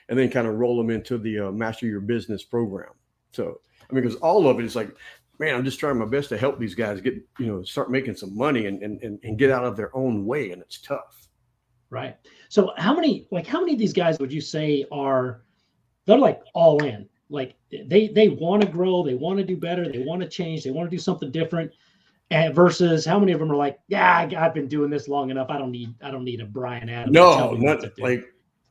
and then kind of roll them into the Master Your Business program. So, I mean, because all of it is like, man, I'm just trying my best to help these guys get, start making some money and get out of their own way. And it's tough. Right. So how many of these guys would you say they're like all in? Like they want to grow, they want to do better, they want to change, they want to do something different. And versus how many of them are like, yeah, I've been doing this long enough. I don't need a Brian Adams to tell No, me what not to do. like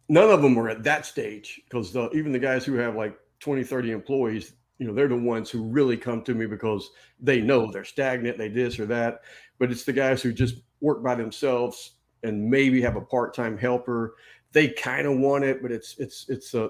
none of them are at that stage because even the guys who have like 20, 30 employees, they're the ones who really come to me because they know they're stagnant, they this or that. But it's the guys who just work by themselves and maybe have a part-time helper. They kind of want it, but it's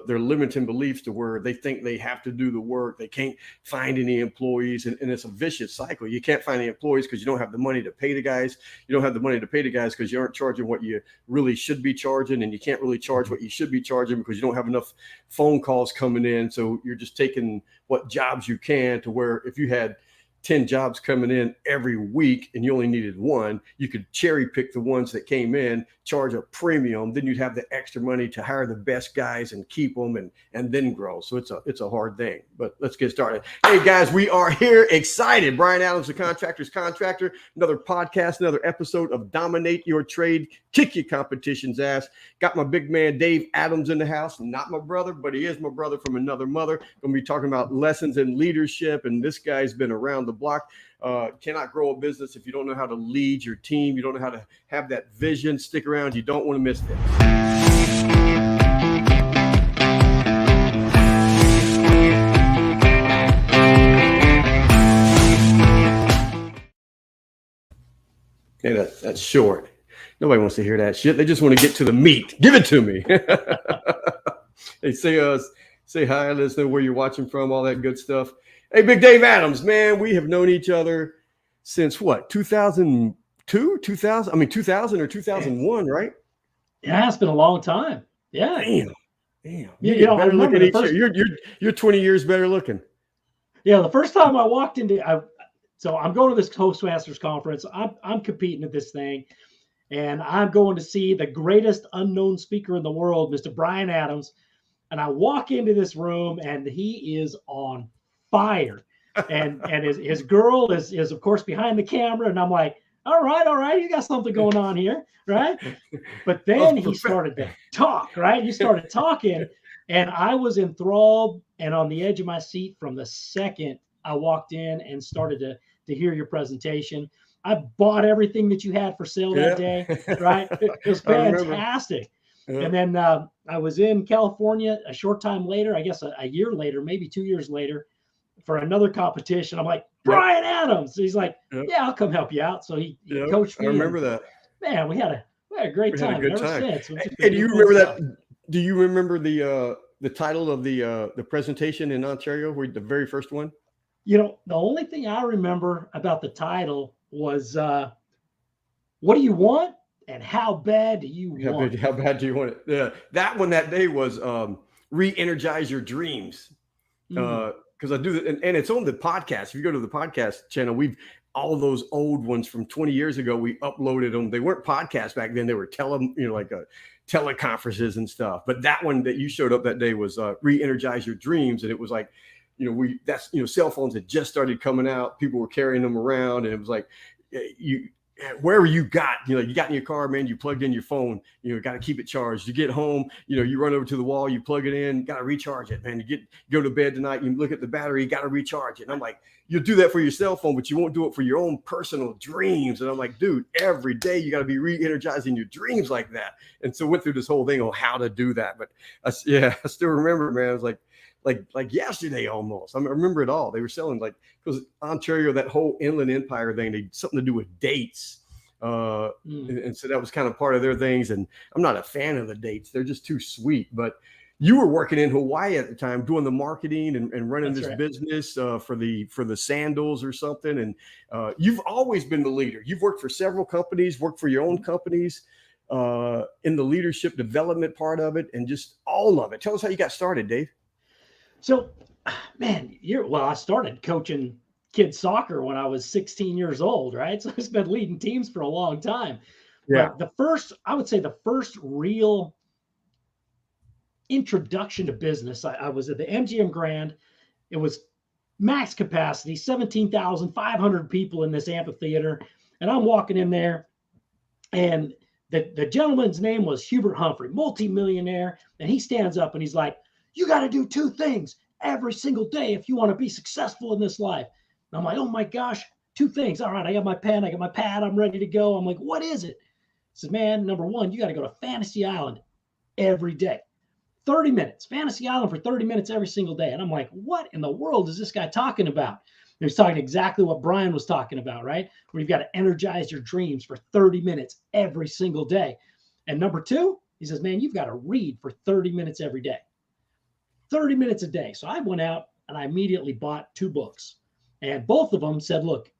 their limiting beliefs to where they think they have to do the work. They can't find any employees, and it's a vicious cycle. You can't find any employees because you don't have the money to pay the guys. You don't have the money to pay the guys because you aren't charging what you really should be charging, and you can't really charge what you should be charging because you don't have enough phone calls coming in. So you're just taking what jobs you can to where if you had 10 jobs coming in every week and you only needed one, you could cherry pick the ones that came in, charge a premium, then you'd have the extra money to hire the best guys and keep them and then grow. So it's a hard thing, but let's get started. Hey guys, we are here excited. Brian Adams, the contractor's contractor, another podcast, another episode of Dominate Your Trade, Kick Your Competition's Ass. Got my big man Dave Adams in the house, not my brother, but he is my brother from another mother. Going to be talking about lessons in leadership, and this guy's been around the block. Cannot grow a business if you don't know how to lead your team. You don't know how to have that vision. Stick around. You don't want to miss this. Hey, that's short. Nobody wants to hear that shit. They just want to get to the meat. Give it to me. Hey, say hi. Let us know where you're watching from, all that good stuff. Hey, Big Dave Adams, man, we have known each other since what, 2002, 2000? I mean, 2000 or 2001, right? Yeah, it's been a long time. Yeah. Damn. You You get I better remember looking the each first. year. You're 20 years better looking. Yeah, the first time I walked so I'm going to this Toastmasters conference. I'm competing at this thing, and I'm going to see the greatest unknown speaker in the world, Mr. Brian Adams. And I walk into this room, and he is on fire. And his girl is of course behind the camera, and I'm like, all right, you got something going on here, right? But then he started to talk, right? He started talking, and I was enthralled and on the edge of my seat from the second I walked in and started to hear your presentation. I bought everything that you had for sale that day, right? It was I remember. fantastic. Yeah. And then I was in California a short time later, I guess a year later, maybe 2 years later, for another competition. I'm like, Yep. Brian Adams. He's like, Yep. yeah, I'll come help you out. So he Yep. coached I me, and remember that. man, we had a great We had a time. And good ever time. since, we've just Hey, been do doing you fun remember stuff. that? Do you remember the title of the presentation in Ontario, where the very first one? The only thing I remember about the title was what do you want and how bad do you want it? How bad do you want it? Yeah, that one that day was re-energize your dreams. Mm, Because I do that, and it's on the podcast. If you go to the podcast channel, we've all those old ones from 20 years ago. We uploaded them. They weren't podcasts back then. They were teleconferences and stuff. But that one that you showed up that day was re-energize your dreams, and it was like, cell phones had just started coming out. People were carrying them around, and it was like you. Wherever you got in your car, man, you plugged in your phone, got to keep it charged. You get home, you run over to the wall, you plug it in, got to recharge it, man. You go to bed tonight, you look at the battery, you got to recharge it. And I'm like, you'll do that for your cell phone, but you won't do it for your own personal dreams. And I'm like, dude, every day you got to be re-energizing your dreams like that. And so went through this whole thing on how to do that. But I still remember, man, it was like yesterday almost. I remember it all. They were selling because Ontario, that whole Inland Empire thing, they something to do with dates. And so that was kind of part of their things. And I'm not a fan of the dates. They're just too sweet. But you were working in Hawaii at the time, doing the marketing and running that's this right. business for the sandals or something. And you've always been the leader. You've worked for several companies, worked for your own companies in the leadership development part of it, and just all of it. Tell us how you got started, Dave. So, man, I started coaching kids soccer when I was 16 years old, right? So I've been leading teams for a long time. Yeah. But I would say the first real introduction to business. I was at the MGM Grand. It was max capacity, 17,500 people in this amphitheater. And I'm walking in there, and the gentleman's name was Hubert Humphrey, multimillionaire. And he stands up and he's like, you got to do two things every single day if you want to be successful in this life. And I'm like, oh my gosh, two things. All right, I got my pen, I got my pad, I'm ready to go. I'm like, what is it? He says, man, number one, you got to go to Fantasy Island every day. 30 minutes, Fantasy Island for 30 minutes every single day. And I'm like, what in the world is this guy talking about? He was talking exactly what Brian was talking about, right? Where you've got to energize your dreams for 30 minutes every single day. And number two, he says, man, you've got to read for 30 minutes every day. 30 minutes a day. So I went out and I immediately bought 2 books. And both of them said, look,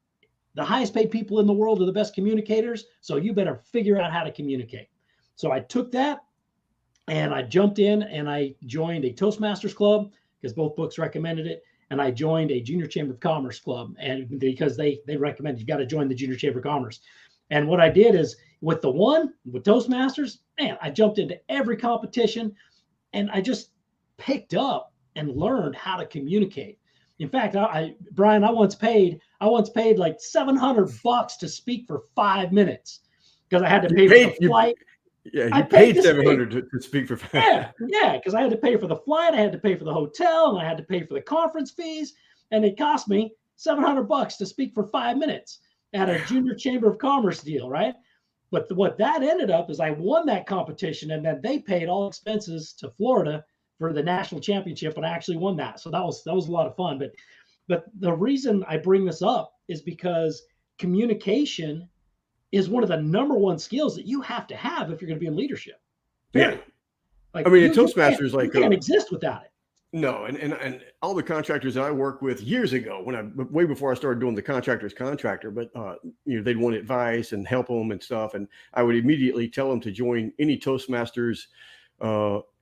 the highest paid people in the world are the best communicators. So you better figure out how to communicate. So I took that and I jumped in and I joined a Toastmasters club because both books recommended it. And I joined a Junior Chamber of Commerce club, and because they recommend you've got to join the Junior Chamber of Commerce. And what I did is with Toastmasters, man, I jumped into every competition and I just picked up and learned how to communicate. In fact, Brian, I once paid like $700 to speak for 5 minutes because I had to pay for the flight. Yeah, you paid $700 to speak for 5 minutes. Yeah, because I had to pay for the flight, I had to pay for the hotel, and I had to pay for the conference fees, and it cost me $700 to speak for 5 minutes at a Junior Chamber of Commerce deal, right? But what that ended up is I won that competition, and then they paid all expenses to Florida for the national championship, and I actually won that. So that was a lot of fun. But the reason I bring this up is because communication is one of the number one skills that you have to have if you're going to be in leadership. Period. Yeah. Like, I mean, in Toastmasters, you can't exist without it. No, and all the contractors that I worked with years ago, way before I started doing the contractor, but they'd want advice and help them and stuff, and I would immediately tell them to join any Toastmasters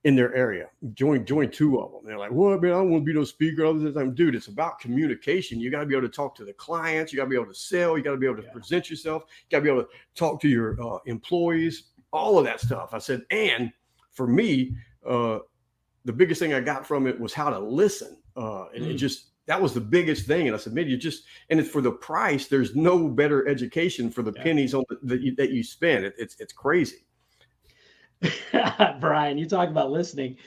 in their area. Join 2 of them. They're like, "Well, man, I don't want to be no speaker all the time." Dude, it's about communication. You got to be able to talk to the clients. You got to be able to sell. You got to be able to present yourself. You got to be able to talk to your employees. All of that stuff. I said, and for me, the biggest thing I got from it was how to listen. And that was the biggest thing. And I said, man, and it's for the price. There's no better education for the pennies on that you spend. It's crazy. Brian, you talk about listening.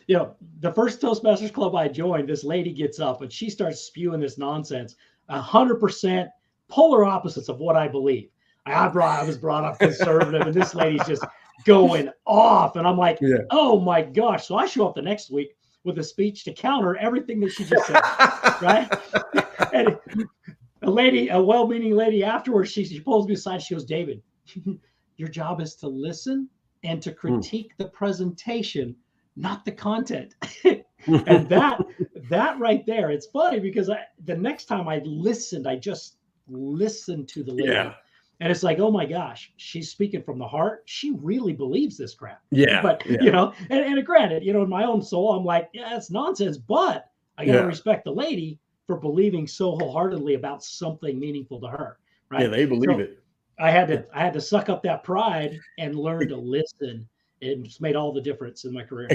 The first Toastmasters club I joined, this lady gets up and she starts spewing this nonsense, 100% polar opposites of what I believe. I was brought up conservative, and this lady's just going off. And I'm like, oh my gosh. So I show up the next week with a speech to counter everything that she just said, right? And a well-meaning lady afterwards, she pulls me aside. She goes, David, your job is to listen and to critique the presentation, not the content. And that right there, it's funny because the next time I listened, I just listened to the lady. Yeah. And it's like, oh my gosh, she's speaking from the heart. She really believes this crap. Yeah. But, and granted, in my own soul, I'm like, yeah, it's nonsense. But I got to respect the lady for believing so wholeheartedly about something meaningful to her. Right. Yeah, they believe it. I had to suck up that pride and learn to listen. It's made all the difference in my career.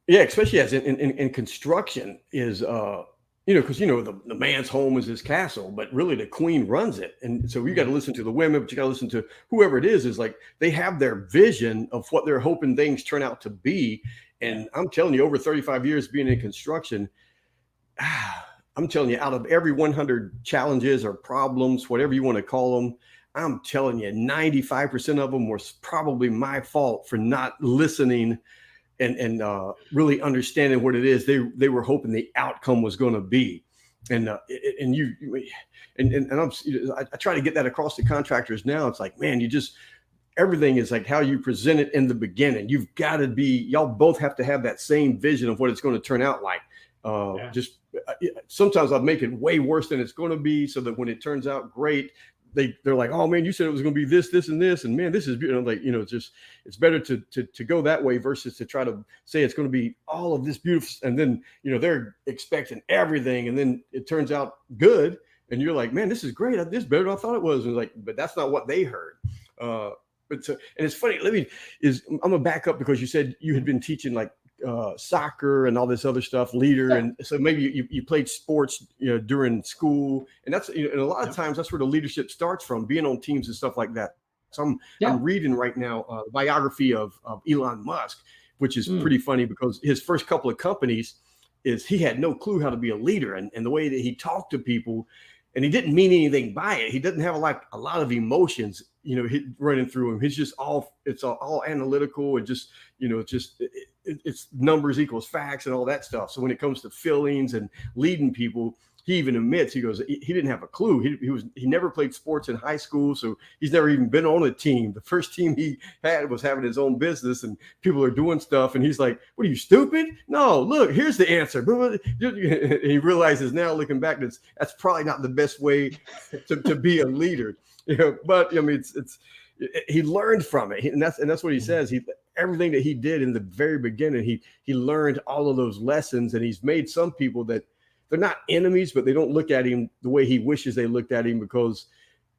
Yeah, especially as in construction is, because the man's home is his castle, but really the queen runs it. And so you got to listen to the women, but you got to listen to whoever it is like they have their vision of what they're hoping things turn out to be. And I'm telling you, over 35 years being in construction, I'm telling you, out of every 100 challenges or problems, whatever you want to call them, I'm telling you, 95% of them was probably my fault for not listening and really understanding what it is they were hoping the outcome was going to be. And I try to get that across to contractors now. It's like, man, everything is like how you present it in the beginning. You've got to y'all both have to have that same vision of what it's going to turn out like. Sometimes I'll make it way worse than it's going to be so that when it turns out great, they're like, oh man, you said it was going to be this, and this, and man, this is beautiful. Like, it's better to go that way versus to try to say it's going to be all of this beautiful. And then, they're expecting everything. And then it turns out good. And you're like, man, this is great. This is better than I thought it was. And like, but that's not what they heard. And it's funny. I'm going to back up because you said you had been teaching like soccer and all this other stuff, leader. Yeah. And so maybe you played sports, during school, and that's, and a lot of times that's where the leadership starts from, being on teams and stuff like that. So I'm reading right now a biography of Elon Musk, which is pretty funny because his first couple of companies is he had no clue how to be a leader, and the way that he talked to people, and he didn't mean anything by it. He doesn't have a lot of emotions, running through him. He's just it's all analytical, and just, it's numbers equals facts and all that stuff. So when it comes to feelings and leading people, he even admits, he goes, he didn't have a clue. He never played sports in high school, so he's never even been on a team. The first team he had was having his own business, and people are doing stuff, and he's like, "What are you, stupid? No, look, here's the answer." And he realizes now, looking back, that's probably not the best way to be a leader. But I mean, he learned from it, and that's what he says. Everything that he did in the very beginning, he learned all of those lessons, and he's made some people that they're not enemies, but they don't look at him the way he wishes they looked at him, because,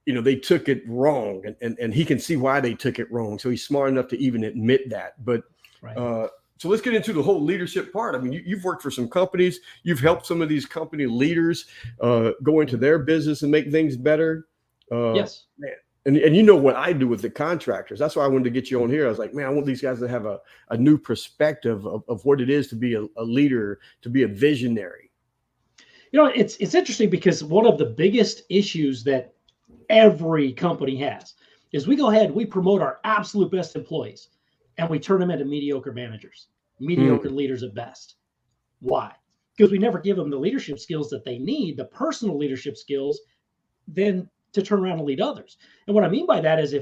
they took it wrong, and he can see why they took it wrong. So he's smart enough to even admit that. But right. So let's get into the whole leadership part. I mean, you've worked for some companies, you've helped some of these company leaders go into their business and make things better. Yes. Man. And you know what I do with the contractors. That's why I wanted to get you on here. I was like, man, I want these guys to have a new perspective of what it is to be a leader, to be a visionary. It's interesting because one of the biggest issues that every company has is we go ahead, we promote our absolute best employees, and we turn them into mediocre managers, mediocre leaders at best. Why? Because we never give them the leadership skills that they need, the personal leadership skills, then to turn around and lead others. And what I mean by that is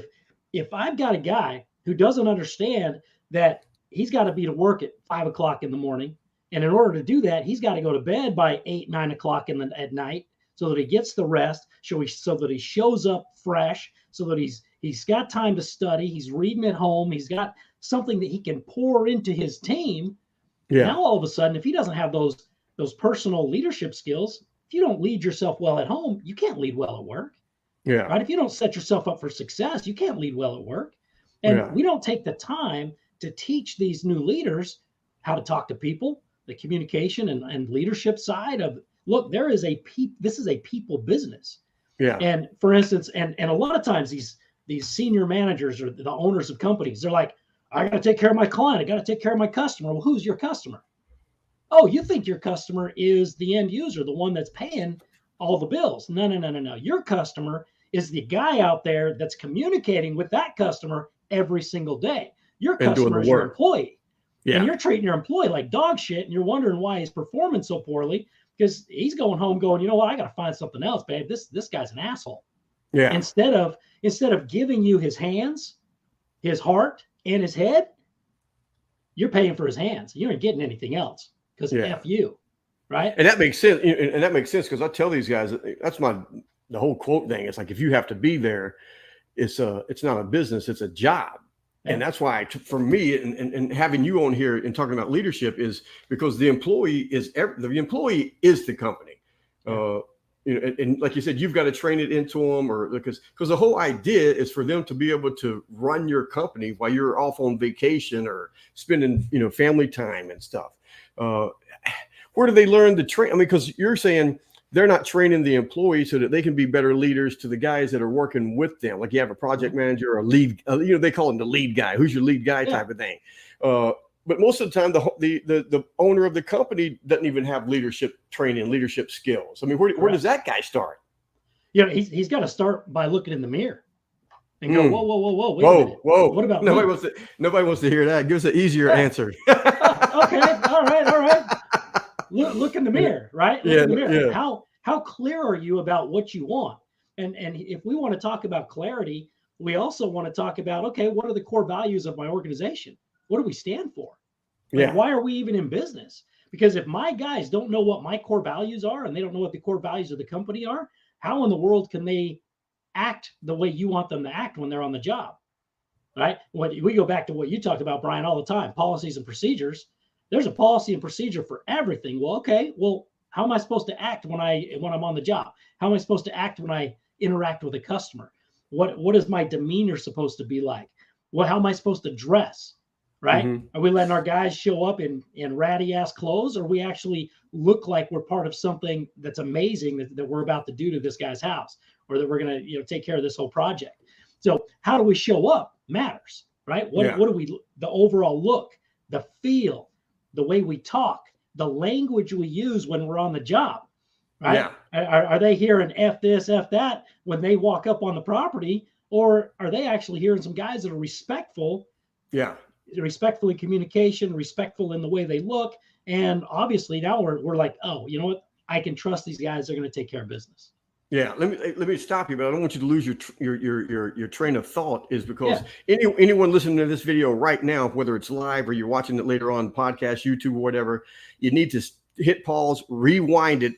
if I've got a guy who doesn't understand that he's got to be to work at 5 o'clock in the morning, and in order to do that, he's got to go to bed by 8, 9 o'clock at night, so that he gets the rest, so that he shows up fresh, so that he's got time to study, he's reading at home, he's got something that he can pour into his team. Yeah. Now all of a sudden, if he doesn't have those personal leadership skills, if you don't lead yourself well at home, you can't lead well at work. Yeah. Right. If you don't set yourself up for success, you can't lead well at work. And we don't take the time to teach these new leaders how to talk to people, the communication and leadership side of, look, this is a people business. Yeah. And for instance, and a lot of times these senior managers or the owners of companies, they're like, I got to take care of my client. I got to take care of my customer. Well, who's your customer? Oh, you think your customer is the end user, the one that's paying all the bills. No. Your customer is the guy out there that's communicating with that customer every single day. Your customer is your employee. Yeah. And you're treating your employee like dog shit, and you're wondering why he's performing so poorly, because he's going home going, you know what, I got to find something else, babe. This guy's an asshole. Yeah. Instead of giving you his hands, his heart, and his head, you're paying for his hands. You ain't getting anything else, because F you, right? And that makes sense. And that makes sense, because I tell these guys, that's the whole quote thing. It's like, if you have to be there, it's not a business, it's a job. And that's why, for me, and having you on here and talking about leadership, is because the employee is the company. And like you said, you've got to train it into them, or because the whole idea is for them to be able to run your company while you're off on vacation or spending family time and stuff. Where do they learn to train? I mean, because you're saying they're not training the employees so that they can be better leaders to the guys that are working with them. Like you have a project manager or a lead, they call him the lead guy. Who's your lead guy type of thing. But most of the time, the owner of the company doesn't even have leadership training, leadership skills. I mean, where does that guy start? He's got to start by looking in the mirror and go, whoa, wait a minute. What about nobody wants to hear that. Give us an easier answer. Okay, all right. Look in the mirror, right? Look in the mirror. Yeah. How clear are you about what you want? And if we want to talk about clarity, we also want to talk about, okay, what are the core values of my organization? What do we stand for? Why are we even in business? Because if my guys don't know what my core values are, and they don't know what the core values of the company are, how in the world can they act the way you want them to act when they're on the job? Right? When we go back to what you talked about, Brian, all the time, policies and procedures. There's a policy and procedure for everything. Well, okay. Well, how am I supposed to act when I'm on the job? How am I supposed to act when I interact with a customer? What is my demeanor supposed to be like? How am I supposed to dress? right? Mm-hmm. Are we letting our guys show up in ratty ass clothes, or we actually look like we're part of something that's amazing that we're about to do to this guy's house, or that we're going to take care of this whole project? So how do we show up matters, right? What Yeah. do we, the overall look, the feel, the way we talk, the language we use when we're on the job, right? Yeah. Are they hearing F this, F that when they walk up on the property? Or are they actually hearing some guys that are respectful, Yeah. respectful in communication, respectful in the way they look? And obviously now we're like, oh, you know what? I can trust these guys. They're going to take care of business. Yeah, let me stop you, but I don't want you to lose your train of thought. Is because Yeah. anyone listening to this video right now, whether it's live or you're watching it later on podcast, YouTube, or whatever, you need to hit pause, rewind it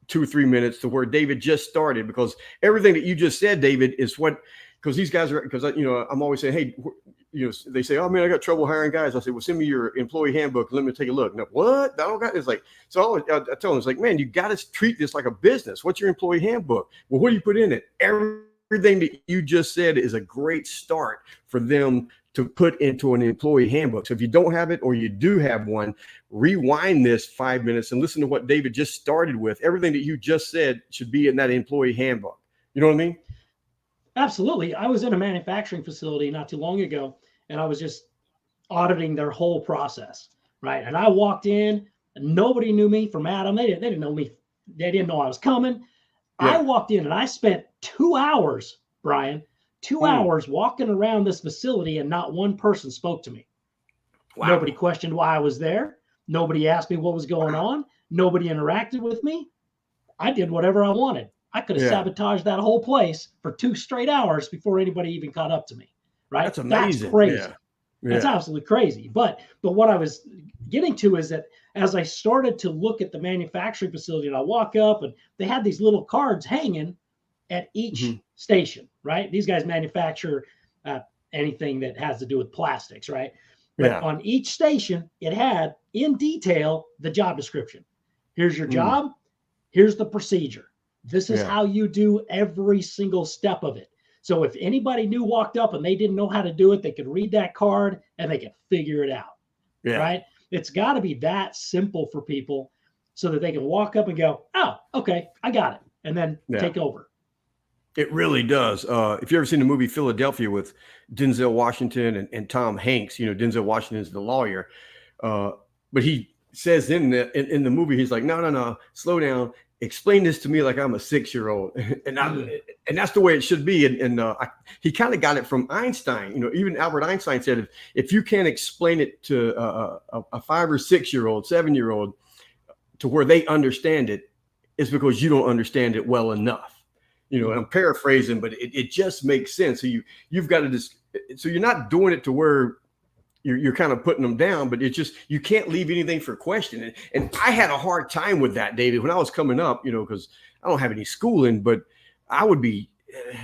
2 or 3 minutes to where David just started, because everything that you just said, David, is what, because these guys are, because I'm always saying, hey, they say, oh man, I got trouble hiring guys. I say, well, send me your employee handbook. Let me take a look. No, what? I don't got. It's like, so I tell them, it's like, man, you got to treat this like a business. What's your employee handbook? Well, what do you put in it? Everything that you just said is a great start for them to put into an employee handbook. So if you don't have it, or you do have one, rewind this 5 minutes and listen to what David just started with. Everything that you just said should be in that employee handbook. You know what I mean? Absolutely. I was in a manufacturing facility not too long ago, and I was just auditing their whole process, right? And I walked in, and nobody knew me from Adam. They didn't know me. They didn't know I was coming. Yeah. I walked in and I spent 2 hours, Brian, 2 hours walking around this facility, and not one person spoke to me. Wow. Nobody questioned why I was there. Nobody asked me what was going on. Nobody interacted with me. I did whatever I wanted. I could have sabotaged that whole place for 2 straight hours before anybody even caught up to me. Right? That's amazing. That's crazy. Yeah. That's absolutely crazy. But what I was getting to is that as I started to look at the manufacturing facility, and I walk up, and they had these little cards hanging at each station, right? These guys manufacture anything that has to do with plastics, right? But on each station, it had in detail the job description. Here's your job. Here's the procedure. This is how you do every single step of it. So if anybody new walked up and they didn't know how to do it, they could read that card and they could figure it out. Right? It's got to be that simple for people so that they can walk up and go, oh, okay, I got it. And then take over. It really does. If you ever seen the movie Philadelphia with Denzel Washington and Tom Hanks, Denzel Washington is the lawyer. But he says in the movie, he's like, no, slow down. Explain this to me like I'm a 6-year-old, and that's the way it should be. And he kind of got it from Einstein. Even Albert Einstein said, if you can't explain it to a 5 or 6-year-old, 7-year-old, to where they understand it, it's because you don't understand it well enough. And I'm paraphrasing, but it just makes sense. So you've got to just, so you're not doing it to where you're kind of putting them down, but it's just, you can't leave anything for question. And I had a hard time with that, David, when I was coming up, because I don't have any schooling, but I would be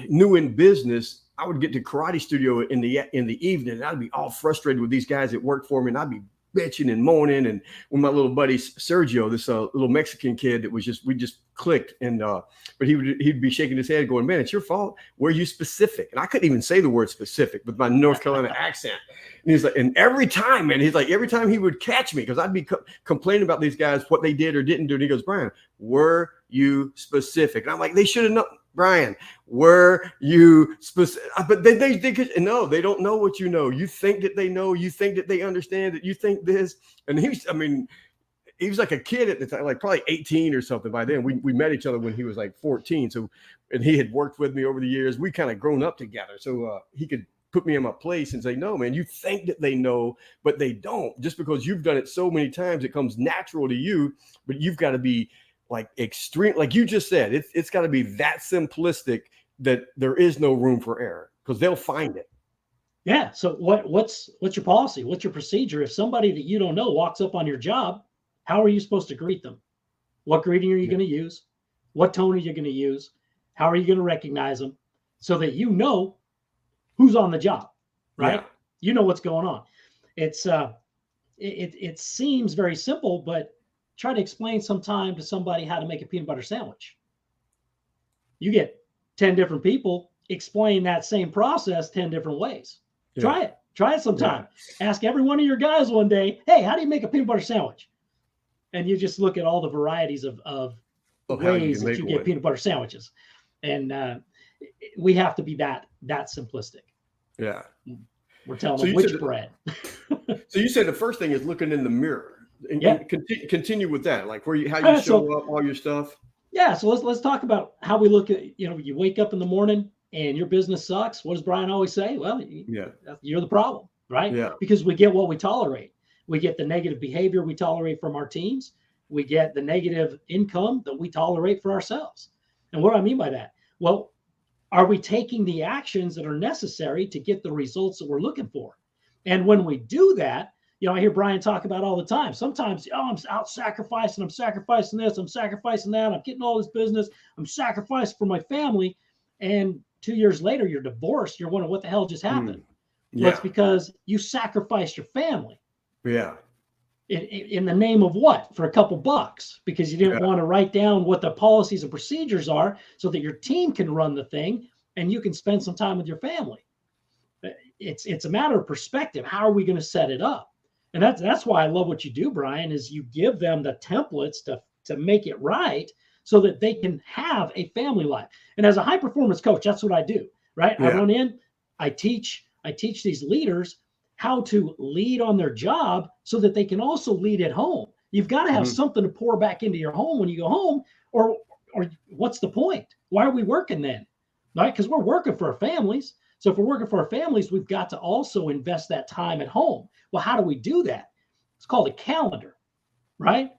new in business. I would get to karate studio in the evening, and I'd be all frustrated with these guys that worked for me, and I'd be bitching and moaning. And with my little buddy Sergio, this little Mexican kid that was we just clicked, and but he'd be shaking his head going, man, it's your fault. Were you specific? And I couldn't even say the word specific with my North Carolina accent. And he's like, and every time he would catch me, because I'd be complaining about these guys, what they did or didn't do. And he goes, Brian, were you specific? And I'm like, they should have known. Brian, were you specific? But they no, they don't know what you know. You think that they know. You think that they understand it. You think this. And he was like a kid at the time, like probably 18 or something by then. We met each other when he was like 14. So, and he had worked with me over the years. We kind of grown up together. So he could put me in my place and say, no, man, you think that they know, but they don't. Just because you've done it so many times, it comes natural to you, but you've got to be like extreme, like you just said, it's got to be that simplistic that there is no room for error, because they'll find it. Yeah. So what's your policy? What's your procedure? If somebody that you don't know walks up on your job, how are you supposed to greet them? What greeting are you going to use? What tone are you going to use? How are you going to recognize them so that you know who's on the job, right? Yeah. You know what's going on. It's it seems very simple, but try to explain sometime to somebody how to make a peanut butter sandwich. You get 10 different people, explain that same process 10 different ways. Yeah. Try it sometime. Ask every one of your guys one day, hey, how do you make a peanut butter sandwich? And you just look at all the varieties of ways that you get peanut butter sandwiches. And we have to be that simplistic. Yeah. We're telling them which bread. So you said the first thing is looking in the mirror, and continue with that, like how you show up, all your stuff. Yeah. So let's talk about how we look at, you wake up in the morning and your business sucks. What does Brian always say? Well, you're the problem, right? Yeah. Because we get what we tolerate. We get the negative behavior we tolerate from our teams. We get the negative income that we tolerate for ourselves. And what do I mean by that? Well, are we taking the actions that are necessary to get the results that we're looking for? And when we do that, I hear Brian talk about all the time. Sometimes, I'm out sacrificing. I'm sacrificing this. I'm sacrificing that. I'm getting all this business. I'm sacrificing for my family. And 2 years later, you're divorced. You're wondering what the hell just happened. Well, it's because you sacrificed your family. Yeah. In the name of what? For a couple bucks, because you didn't want to write down what the policies and procedures are so that your team can run the thing and you can spend some time with your family. It's a matter of perspective. How are we going to set it up? And that's why I love what you do, Brian, is you give them the templates to make it right so that they can have a family life. And as a high performance coach, that's what I do, right? Yeah. I run in, I teach these leaders how to lead on their job so that they can also lead at home. You've got to have something to pour back into your home when you go home, or what's the point? Why are we working then? Right? Because we're working for our families. So if we're working for our families, we've got to also invest that time at home. Well, how do we do that? It's called a calendar, right?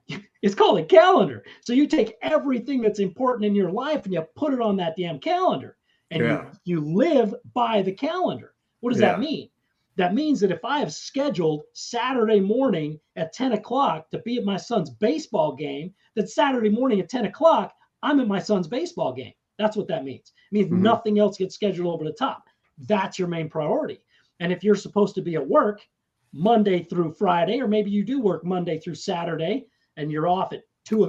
It's called a calendar. So you take everything that's important in your life and you put it on that damn calendar, and you live by the calendar. What does that mean? That means that if I have scheduled Saturday morning at 10 o'clock to be at my son's baseball game, that Saturday morning at 10 o'clock, I'm at my son's baseball game. That's what that means. It means nothing else gets scheduled over the top. That's your main priority. And if you're supposed to be at work Monday through Friday, or maybe you do work Monday through Saturday, and you're off at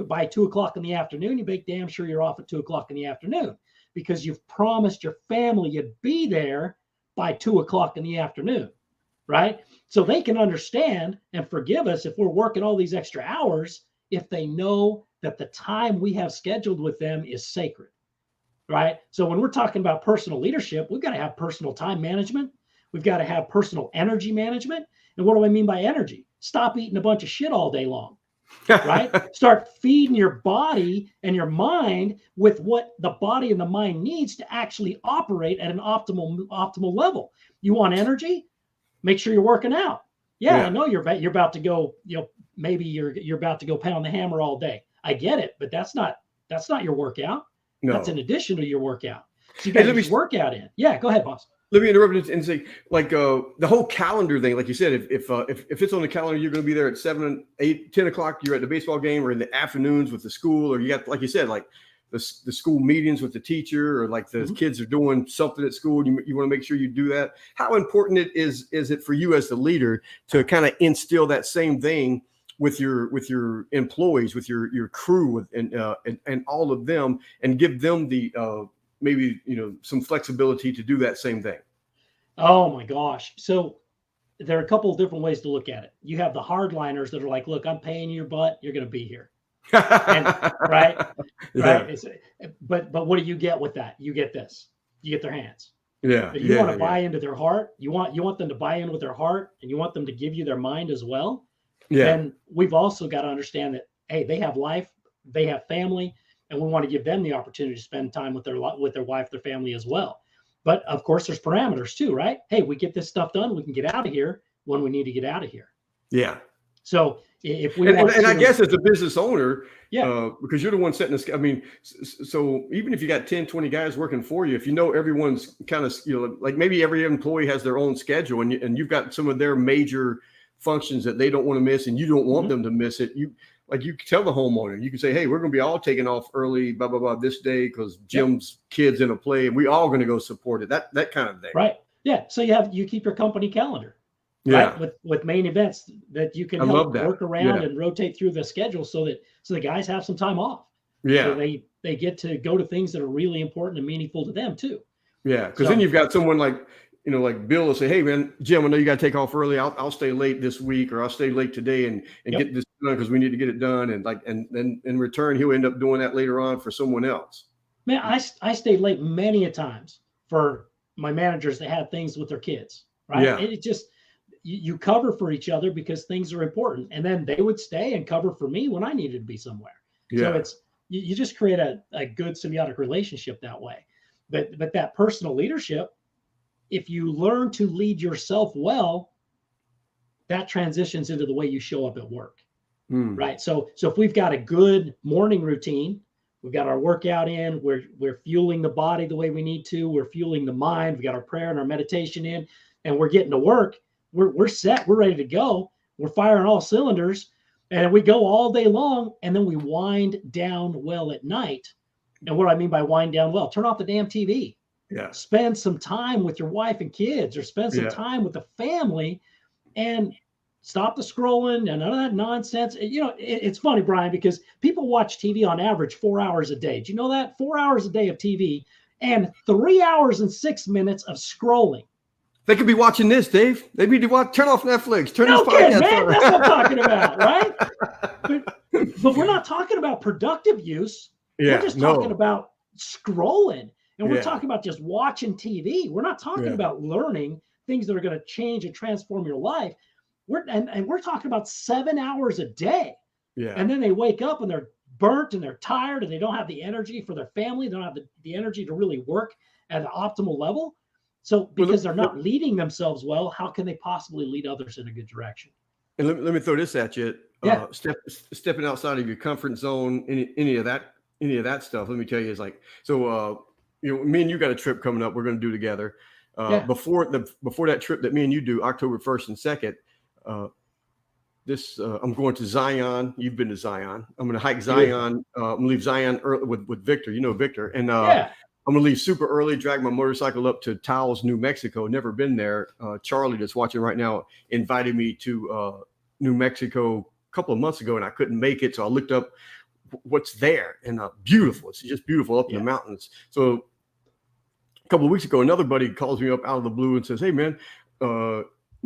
by 2 o'clock in the afternoon, you make damn sure you're off at 2 o'clock in the afternoon, because you've promised your family you'd be there by 2 o'clock in the afternoon, right? So they can understand and forgive us if we're working all these extra hours, if they know that the time we have scheduled with them is sacred, right? So when we're talking about personal leadership, we've got to have personal time management. We've got to have personal energy management. And what do I mean by energy? Stop eating a bunch of shit all day long, right? Start feeding your body and your mind with what the body and the mind needs to actually operate at an optimal level. You want energy? Make sure you're working out. Yeah. I know you're about to go, maybe you're about to go pound the hammer all day. I get it, but that's not your workout. No. That's in addition to your workout. So you got to workout in. Yeah, go ahead, boss. Let me interrupt and say, like, the whole calendar thing, like you said, if it's on the calendar, you're going to be there at 7, 8, 10 o'clock, you're at the baseball game, or in the afternoons with the school, or you got, like you said, like the school meetings with the teacher, or like the kids are doing something at school. You want to make sure you do that. How important is it for you as the leader to kind of instill that same thing with your employees, with your crew, and all of them, and give them the maybe some flexibility to do that same thing? Oh my gosh. So there are a couple of different ways to look at it. You have the hardliners that are like, look, I'm paying your butt, you're going to be here. Right. But what do you get with that? You get this. You get their hands. Yeah. You want to buy into their heart. You want them to buy in with their heart, and you want them to give you their mind as well. Yeah. Then we've also got to understand that, hey, they have life, they have family, and we want to give them the opportunity to spend time with their wife, their family as well. But of course, there's parameters too, right? Hey, we get this stuff done, we can get out of here when we need to get out of here. Yeah. So if we and I guess as a business owner, because you're the one setting this. I mean, so even if you got 10, 20 guys working for you, if you know everyone's kind of like maybe every employee has their own schedule, and you've got some of their major functions that they don't want to miss, and you don't want them to miss it. You tell the homeowner, you can say, hey, we're going to be all taking off early, blah, blah, blah, this day, because Jim's kids in a play, and we all going to go support it. That kind of thing. Right. Yeah. So you keep your company calendar, right? With main events that you can help work around and rotate through the schedule so the guys have some time off. Yeah. So they get to go to things that are really important and meaningful to them too. Yeah. Because then you've got someone like, like Bill will say, "Hey man, Jim, I know you got to take off early. I'll stay late this week, or I'll stay late today and get this done because we need to get it done." And then in return, he'll end up doing that later on for someone else. Man, I stayed late many a times for my managers that had things with their kids, right? Yeah. It just, you cover for each other because things are important. And then they would stay and cover for me when I needed to be somewhere. Yeah. So you just create a good symbiotic relationship that way. But that personal leadership, if you learn to lead yourself well, that transitions into the way you show up at work, right? So if we've got a good morning routine, we've got our workout in, we're fueling the body the way we need to, we're fueling the mind, we got our prayer and our meditation in, and we're getting to work, we're set, we're ready to go, we're firing all cylinders, and we go all day long, and then we wind down well at night. And what do I mean by wind down well? Turn off the damn TV. Yeah. Spend some time with your wife and kids, or spend some time with the family, and stop the scrolling and none of that nonsense. It's funny, Brian, because people watch TV on average 4 hours a day. Do you know that? 4 hours a day of TV and 3 hours and 6 minutes of scrolling. They could be watching this, Dave. They need to turn off Netflix. Turn no this kidding, podcast man. on. That's what I'm talking about, right? But we're not talking about productive use. We're just talking about scrolling. And we're talking about just watching TV. We're not talking about learning things that are going to change and transform your life. We're talking about 7 hours a day. Yeah. And then they wake up and they're burnt and they're tired and they don't have the energy for their family. They don't have the energy to really work at an optimal level. So because they're not leading themselves well, how can they possibly lead others in a good direction? And let me throw this at you. Stepping outside of your comfort zone, any of that stuff. Let me tell you, is like, so me and you got a trip coming up we're going to do together. Before that trip that me and you do, October 1st and 2nd, I'm going to Zion. You've been to Zion. I'm going to hike Zion. I'm going to leave Zion early with Victor. You know Victor. And I'm going to leave super early, drag my motorcycle up to Taos, New Mexico. Never been there. Charlie, that's watching right now, invited me to New Mexico a couple of months ago, and I couldn't make it. So I looked up what's there, and beautiful. It's just beautiful up in the mountains. So a couple of weeks ago, another buddy calls me up out of the blue and says, "Hey, man,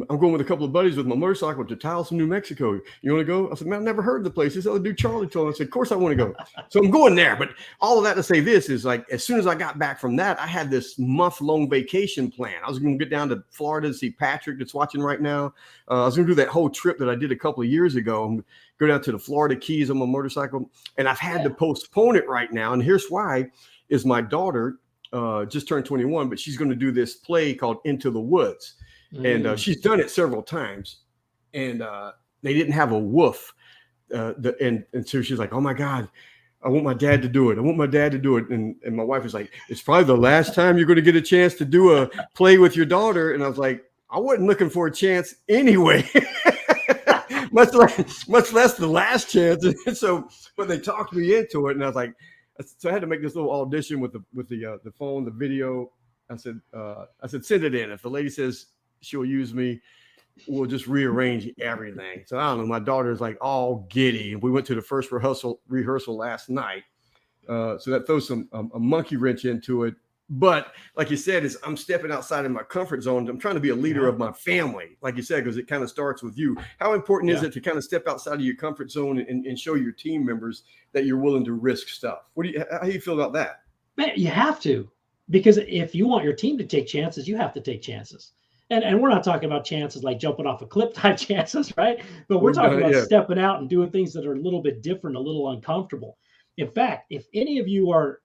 I'm going with a couple of buddies with my motorcycle to Taos, New Mexico. You want to go?" I said, "Man, I've never heard of the place." This other dude, Charlie, told me. I said, "Of course I want to go." So I'm going there. But all of that to say this is, like, as soon as I got back from that, I had this month-long vacation plan. I was going to get down to Florida to see Patrick that's watching right now. I was going to do that whole trip that I did a couple of years ago and go down to the Florida Keys on my motorcycle. And I've had to postpone it right now. And here's why, is my daughter just turned 21, but she's going to do this play called Into the Woods. And she's done it several times, and they didn't have a woof. And so she's like, "Oh my God, I want my dad to do it. I want my dad to do it." And my wife was like, "It's probably the last time you're going to get a chance to do a play with your daughter." And I was like, I wasn't looking for a chance anyway, much less the last chance. And so, but they talked me into it, and I was like, so I had to make this little audition with the phone, the video. I said, "Send it in. If the lady says she'll use me, we'll just rearrange everything." So I don't know. My daughter's like all giddy. We went to the first rehearsal last night. So that throws a monkey wrench into it. But like you said, is I'm stepping outside of my comfort zone. I'm trying to be a leader of my family, like you said, because it kind of starts with you. How important is it to kind of step outside of your comfort zone and show your team members that you're willing to risk stuff? How do you feel about that? Man, you have to, because if you want your team to take chances, you have to take chances. And we're not talking about chances like jumping off a cliff type chances, right? But we're talking about stepping out and doing things that are a little bit different, a little uncomfortable. In fact, if any of you are,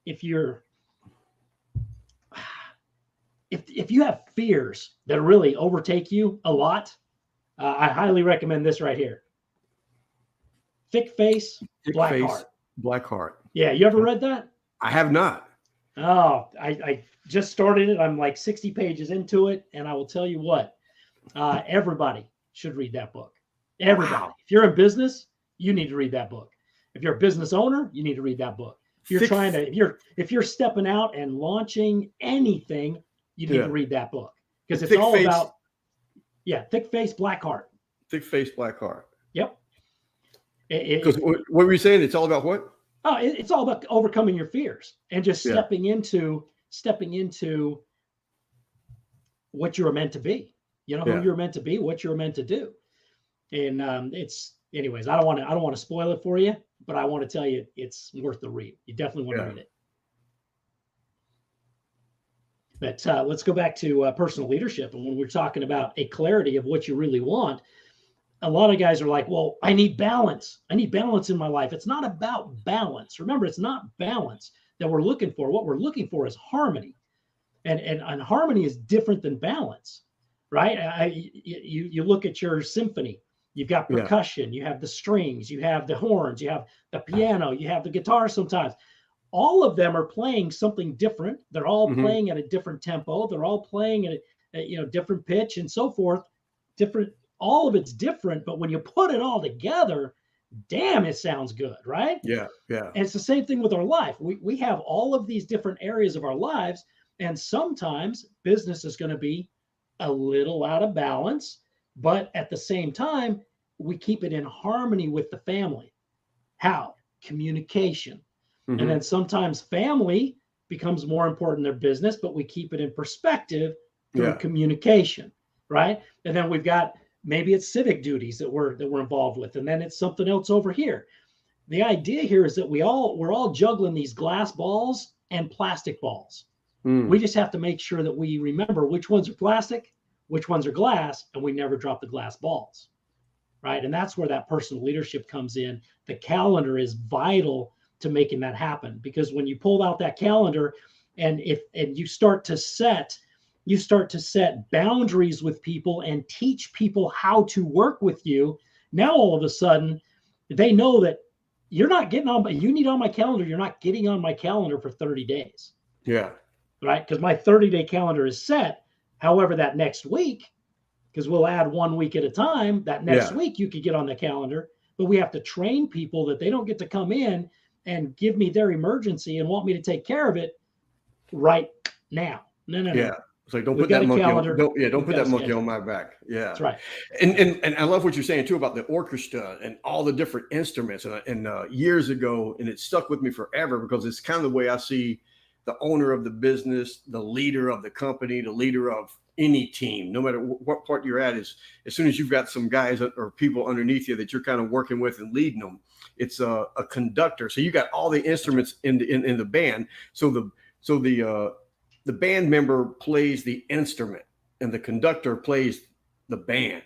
if you have fears that really overtake you a lot, I highly recommend this right here. Thick Face, Black Heart. Black Heart. Yeah, you ever read that? I have not. Oh, I just started it. I'm like 60 pages into it. And I will tell you what, everybody should read that book. Everybody. Wow. If you're in business, you need to read that book. If you're a business owner, you need to read that book. If you're stepping out and launching anything, you need to read that book, because it's all about, Thick Face, Black Heart. Thick Face, Black Heart. Yep. Because what were you saying? It's all about what? Oh, it's all about overcoming your fears and just stepping into what you're meant to be. You know who Yeah. you're meant to be, what you're meant to do. And it's, anyways, I don't want to spoil it for you, but I want to tell you it's worth the read. You definitely want to read it. But let's go back to personal leadership. And when we're talking about a clarity of what you really want, a lot of guys are like, well, I need balance. I need balance in my life. It's not about balance. Remember, it's not balance that we're looking for. What we're looking for is harmony. And harmony is different than balance, right? You look at your symphony. You've got percussion. You have the strings. You have the horns. You have the piano. You have the guitar sometimes. All of them are playing something different. They're all playing at a different tempo. They're all playing at a different pitch and so forth. Different. All of it's different, but when you put it all together, damn, it sounds good, right? Yeah, yeah. And it's the same thing with our life. We have all of these different areas of our lives, and sometimes business is going to be a little out of balance, but at the same time, we keep it in harmony with the family. How? Communication. And then sometimes family becomes more important than business, but we keep it in perspective through communication, right? And then we've got, maybe it's civic duties that we're involved with, and then it's something else over here. The idea here is that we're all juggling these glass balls and plastic balls. We just have to make sure that we remember which ones are plastic, which ones are glass, and we never drop the glass balls, right? And that's where that personal leadership comes in. The calendar is vital to making that happen, because when you pull out that calendar and you start to set boundaries with people and teach people how to work with you, now all of a sudden they know that you're not getting on, you need on my calendar. You're not getting on my calendar for 30 days. Yeah. Right. Because my 30-day calendar is set. However, that next week, because we'll add 1 week at a time, that next week you could get on the calendar, but we have to train people that they don't get to come in and give me their emergency and want me to take care of it right now. No. Yeah. It's like, don't put that monkey on my back. Yeah. That's right. And I love what you're saying too about the orchestra and all the different instruments. And years ago, and it stuck with me forever, because it's kind of the way I see the owner of the business, the leader of the company, the leader of any team, no matter what part you're at, is as soon as you've got some guys or people underneath you that you're kind of working with and leading them, it's a conductor. So you got all the instruments in the band. So the band member plays the instrument and the conductor plays the band.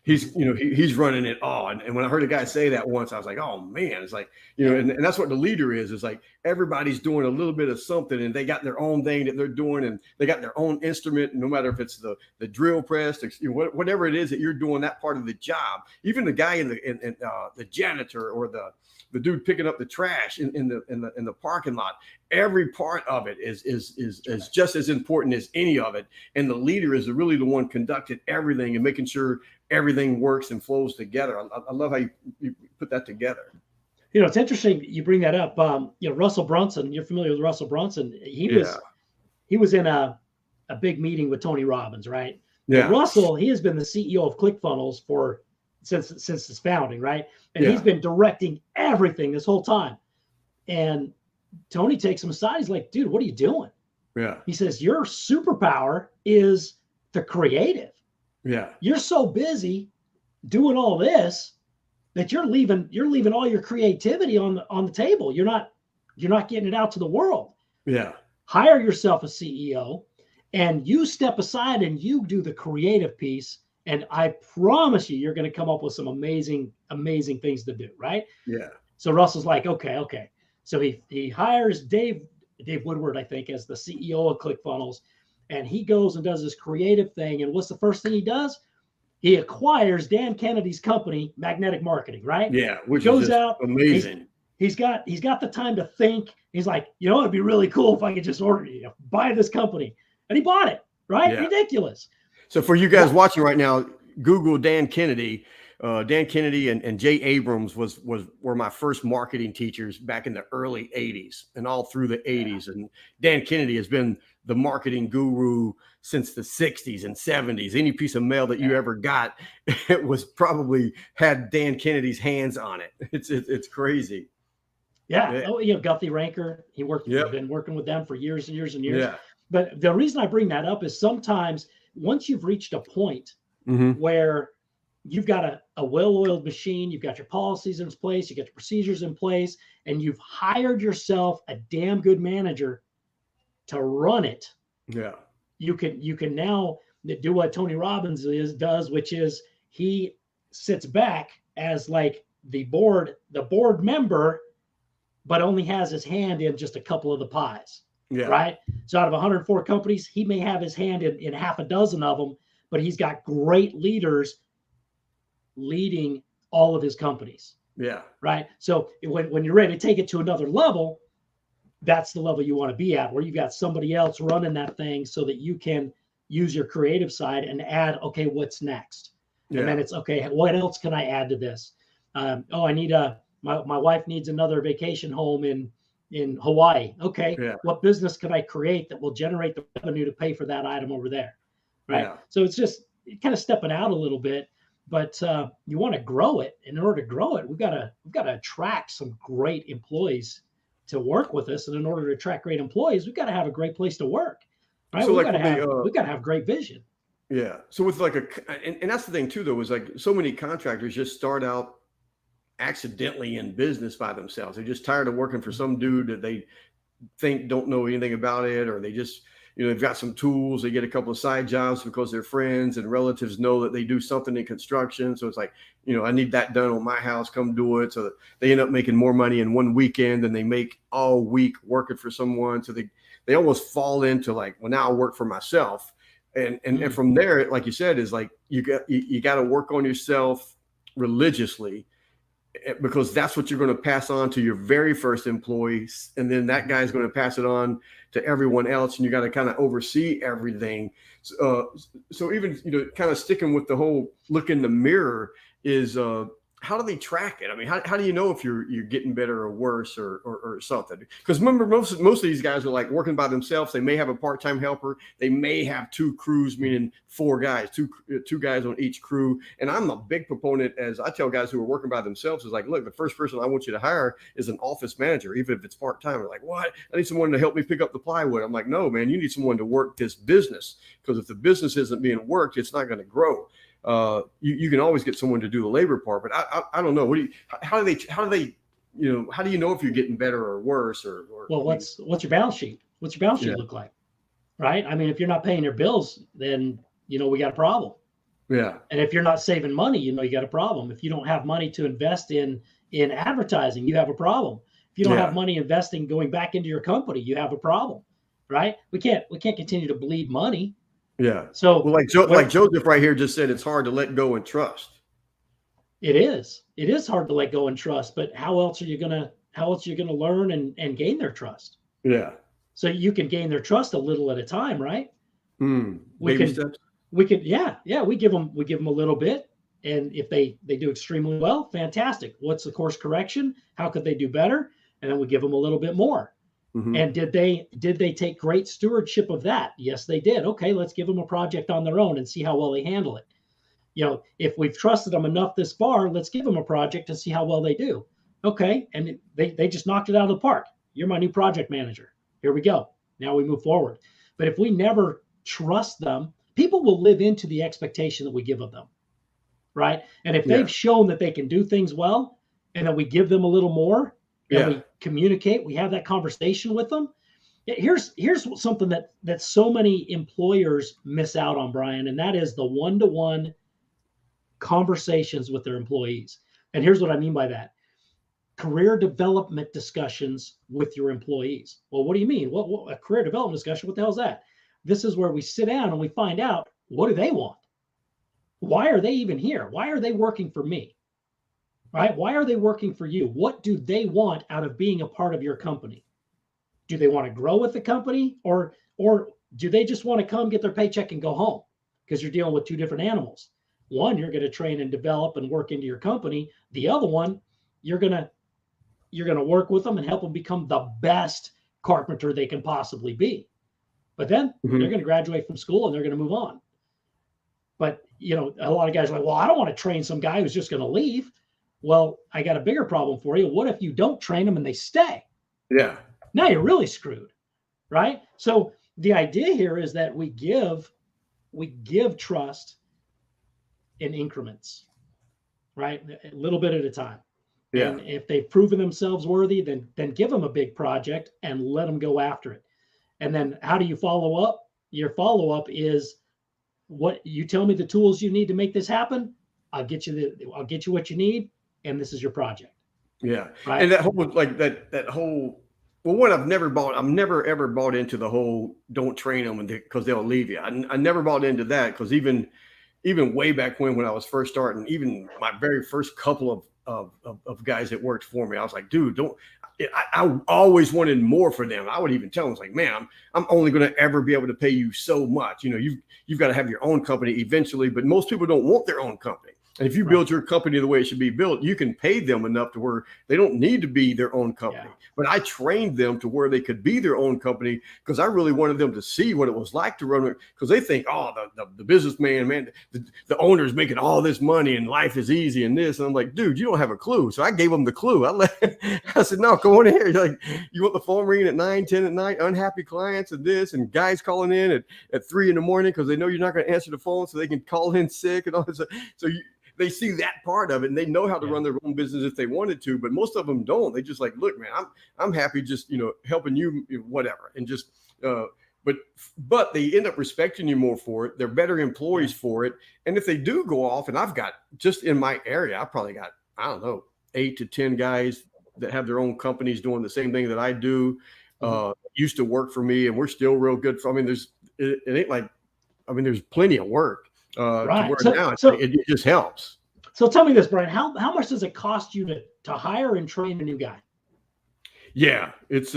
He's running it all. And when I heard a guy say that once, I was like, oh man, it's like, and that's what the leader is. It's like everybody's doing a little bit of something, and they got their own thing that they're doing, and they got their own instrument, no matter if it's the drill press, whatever it is that you're doing, that part of the job. Even the guy in the janitor or the dude picking up the trash in the parking lot, every part of it is just as important as any of it. And the leader is really the one conducting everything and making sure everything works and flows together. I love how you put that together. It's interesting you bring that up. Russell Brunson, you're familiar with Russell Brunson. He was in a big meeting with Tony Robbins, right? Yeah. But Russell, he has been the CEO of ClickFunnels since its founding, right? And he's been directing everything this whole time. And Tony takes him aside. He's like, dude, what are you doing? Yeah. He says, your superpower is the creative. Yeah. You're so busy doing all this that you're leaving all your creativity on the table. You're not getting it out to the world. Yeah. Hire yourself a CEO and you step aside and you do the creative piece. And I promise you're going to come up with some amazing, amazing things to do. Right. Yeah. So Russell's like, okay. So he hires Dave Woodward, I think, as the CEO of ClickFunnels. And he goes and does this creative thing. And what's the first thing he does? He acquires Dan Kennedy's company, Magnetic Marketing, right? Yeah, which goes is out amazing. He's got the time to think. He's like, it'd be really cool if I could just buy this company. And he bought it, right? Yeah. Ridiculous. So for you guys watching right now, Google Dan Kennedy. Dan Kennedy and Jay Abrams were my first marketing teachers back in the early 80s and all through the 80s. And Dan Kennedy has been the marketing guru since the 60s and 70s. Any piece of mail that you ever got, it was probably had Dan Kennedy's hands on it. It's crazy. Yeah. Oh, Guthrie Ranker. Been working with them for years and years and years. Yeah. But the reason I bring that up is sometimes once you've reached a point Mm-hmm. where you've got a well-oiled machine, you've got your policies in place, you got your procedures in place, and you've hired yourself a damn good manager to run it. Yeah. You can now do what Tony Robbins does, which is he sits back as like the board member, but only has his hand in just a couple of the pies. Yeah. Right. So out of 104 companies, he may have his hand in half a dozen of them, but he's got great leaders leading all of his companies. Yeah. Right. So when you're ready to take it to another level, that's the level you want to be at, where you've got somebody else running that thing so that you can use your creative side and add, okay, what's next? Yeah. And then it's, okay, what else can I add to this? I need my wife needs another vacation home in Hawaii. Okay. Yeah. What business can I create that will generate the revenue to pay for that item over there? Right. Yeah. So it's just kind of stepping out a little bit, but you want to grow it. And in order to grow it, we've got to attract some great employees to work with us. And in order to attract great employees, we've got to have a great place to work. Right. So we've got to have great vision. Yeah. So with like and that's the thing too, though, is like so many contractors just start out accidentally in business by themselves. They're just tired of working for some dude that they think don't know anything about it, or they just, they've got some tools. They get a couple of side jobs because their friends and relatives know that they do something in construction. So it's like, I need that done on my house. Come do it. So they end up making more money in one weekend than they make all week working for someone. So they almost fall into like, well, now I work for myself. And from there, like you said, is like, you got to work on yourself religiously, because that's what you're going to pass on to your very first employees. And then that guy's going to pass it on to everyone else. And you got to kind of oversee everything. So even, kind of sticking with the whole look in the mirror is, how do they track it? I mean, how do you know if you're getting better or worse or something? Because remember, most of these guys are like working by themselves. They may have a part-time helper. They may have two crews, meaning four guys, two guys on each crew. And I'm a big proponent, as I tell guys who are working by themselves, is like, look, the first person I want you to hire is an office manager, even if it's part-time. They're like, what? I need someone to help me pick up the plywood. I'm like, no, man, you need someone to work this business, because if the business isn't being worked, it's not going to grow. You can always get someone to do the labor part, but I don't know. How do you know if you're getting better or worse or well, what's your balance sheet? What's your balance sheet look like? Right. I mean, if you're not paying your bills, then, we got a problem. Yeah. And if you're not saving money, you got a problem. If you don't have money to invest in advertising, you have a problem. If you don't have money investing, going back into your company, you have a problem. Right. We can't continue to bleed money. Yeah. So, well, like Joseph right here just said, it's hard to let go and trust. It is hard to let go and trust, but how else are you gonna learn and gain their trust? Yeah. So you can gain their trust a little at a time, right? Baby steps. We give them a little bit, and if they do extremely well, fantastic. What's the course correction? How could they do better? And then we give them a little bit more. Mm-hmm. And did they take great stewardship of that? Yes, they did. Okay, let's give them a project on their own and see how well they handle it. If we've trusted them enough this far, let's give them a project and see how well they do. Okay, and they just knocked it out of the park. You're my new project manager. Here we go. Now we move forward. But if we never trust them, people will live into the expectation that we give of them, right? And if they've shown that they can do things well, and then we give them a little more, and we communicate, we have that conversation with them. Here's something that so many employers miss out on, Brian, and that is the one-to-one conversations with their employees. And here's what I mean by that. Career development discussions with your employees. Well, what do you mean? What a career development discussion? What the hell is that? This is where we sit down and we find out, what do they want? Why are they even here? Why are they working for me? Right? Why are they working for you? What do they want out of being a part of your company? Do they want to grow with the company, or do they just want to come get their paycheck and go home? Because you're dealing with two different animals. One, you're going to train and develop and work into your company. The other one, you're going to work with them and help them become the best carpenter they can possibly be. But then they're going to graduate from school and they're going to move on. But, a lot of guys are like, well, I don't want to train some guy who's just going to leave. Well, I got a bigger problem for you. What if you don't train them and they stay? Yeah. Now you're really screwed, right? So the idea here is that we give we give trust in increments, right? A little bit at a time. Yeah. And if they've proven themselves worthy, then give them a big project and let them go after it. And then how do you follow up? Your follow up is, what you tell me the tools you need to make this happen. I'll get you what you need, and this is your project. Yeah. Right. And that whole, like that whole, well, one, I've never ever bought into the whole don't train them because they'll leave you. I never bought into that, because even way back when I was first starting, even my very first couple of guys that worked for me, I was like, dude, don't. I always wanted more for them. I would even tell them, it's like, man, I'm only going to ever be able to pay you so much. You know, you've got to have your own company eventually, but most people don't want their own company. And if you build your company the way it should be built, you can pay them enough to where they don't need to be their own company. Yeah. But I trained them to where they could be their own company, because I really wanted them to see what it was like to run it. Because they think, oh, the businessman, man, the owner's making all this money and life is easy and this. And I'm like, dude, you don't have a clue. So I gave them the clue. I said, no, come on in here. You're like, you want the phone ringing at 9, 10 at night, unhappy clients and this, and guys calling in at 3 in the morning because they know you're not going to answer the phone, so they can call in sick and all this. So they see that part of it, and they know how to run their own business if they wanted to, but most of them don't. They just like, look, man, I'm happy just, helping you, whatever. And just, but they end up respecting you more for it. They're better employees for it. And if they do go off, and I've got, just in my area, I probably got, I don't know, 8 to 10 guys that have their own companies doing the same thing that I do, used to work for me, and we're still real good. It ain't like, there's plenty of work. Right. It just helps. So tell me this, Brian, how much does it cost you to hire and train a new guy? Yeah, it's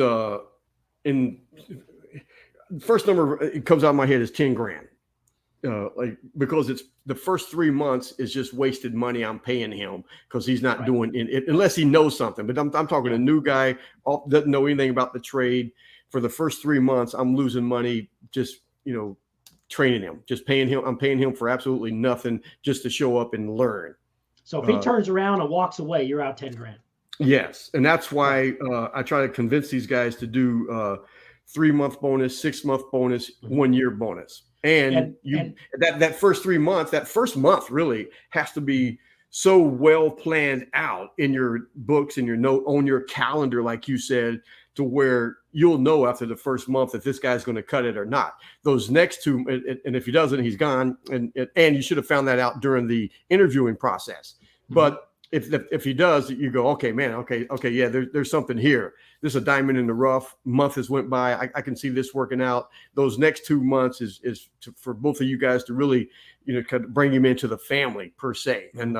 in first number it comes out of my head is 10 grand. Because it's the first 3 months is just wasted money I'm paying him, because he's not doing it unless he knows something. But I'm talking a new guy, doesn't know anything about the trade. For the first 3 months, I'm losing money just, training him, just paying him. I'm paying him for absolutely nothing, just to show up and learn. So if he turns around and walks away, you're out 10 grand. Yes. And that's why I try to convince these guys to do 3-month bonus, 6-month bonus, 1 year bonus. And that first 3 months, that first month really has to be so well planned out in your books and your note on your calendar, like you said, to where you'll know after the first month if this guy's going to cut it or not. Those next 2, and if he doesn't, he's gone. And you should have found that out during the interviewing process. But if he does, you go, okay, man, okay, yeah, there's something here. This is a diamond in the rough. Month has went by. I can see this working out. Those next 2 months is for both of you guys to really, kind of bring him into the family per se. And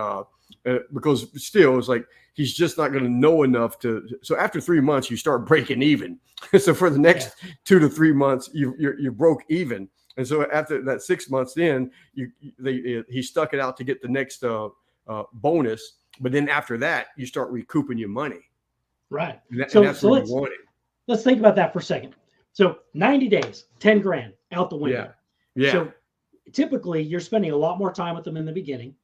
because still it's like, he's just not going to know enough so after 3 months, you start breaking even. So for the next 2 to 3 months, you broke even. And so after that 6 months, then he stuck it out to get the next bonus. But then after that, you start recouping your money. Right. So that's what you wanted. Let's think about that for a second. So 90 days, 10 grand out the window. Yeah. So typically you're spending a lot more time with them in the beginning.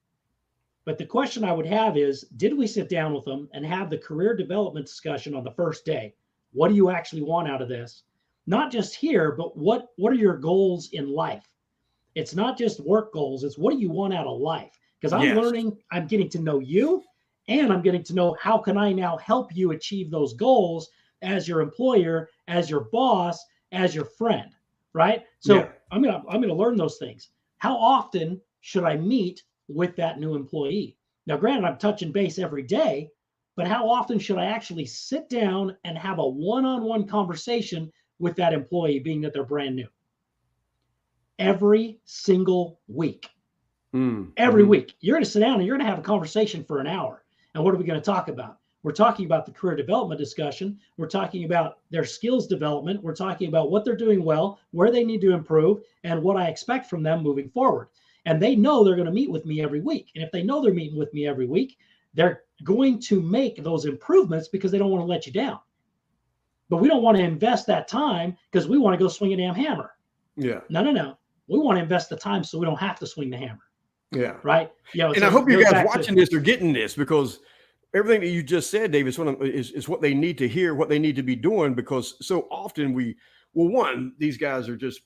But the question I would have is, did we sit down with them and have the career development discussion on the first day? What do you actually want out of this? Not just here, but what are your goals in life? It's not just work goals. It's what do you want out of life? Because I'm learning, I'm getting to know you, and I'm getting to know how can I now help you achieve those goals as your employer, as your boss, as your friend, right? So I'm gonna learn those things. How often should I meet with that new employee? Now, granted, I'm touching base every day, but how often should I actually sit down and have a one-on-one conversation with that employee, being that they're brand new? Every single week. Every week, you're going to sit down and you're going to have a conversation for an hour. And what are we going to talk about? We're talking about the career development discussion. We're talking about their skills development. We're talking about what they're doing well, where they need to improve, and what I expect from them moving forward. And they know they're going to meet with me every week. And if they know they're meeting with me every week, they're going to make those improvements because they don't want to let you down. But we don't want to invest that time because we want to go swing a damn hammer. Yeah. No. We want to invest the time so we don't have to swing the hammer. Yeah. Right. And I hope you guys watching this are getting this, because everything that you just said, Dave, is what they need to hear, what they need to be doing, because so often these guys are just,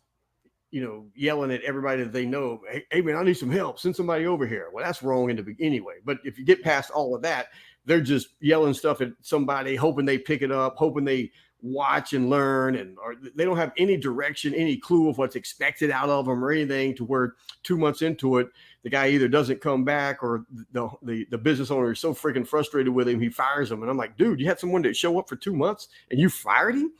yelling at everybody that they know, hey man, I need some help. Send somebody over here. Well, that's wrong in the beginning anyway. But if you get past all of that, they're just yelling stuff at somebody, hoping they pick it up, hoping they watch and learn, or they don't have any direction, any clue of what's expected out of them or anything, to where 2 months into it, the guy either doesn't come back, or the business owner is so freaking frustrated with him, he fires him. And I'm like, dude, you had someone that show up for 2 months and you fired him?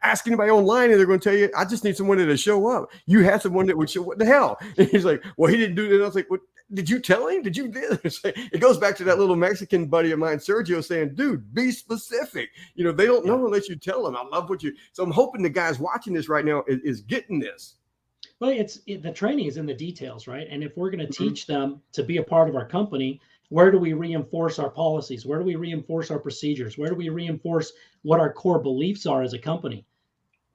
Ask anybody online and they're going to tell you, I just need someone to show up. You had someone that would show, what the hell? And he's like, well, he didn't do that. And I was like, what? Did you tell him? Did you do this? It goes back to that little Mexican buddy of mine, Sergio, saying, dude, be specific. They don't know unless you tell them. I love so I'm hoping the guys watching this right now is getting this. Well, the training is in the details, right? And if we're going to teach them to be a part of our company, where do we reinforce our policies? Where do we reinforce our procedures? Where do we reinforce what our core beliefs are as a company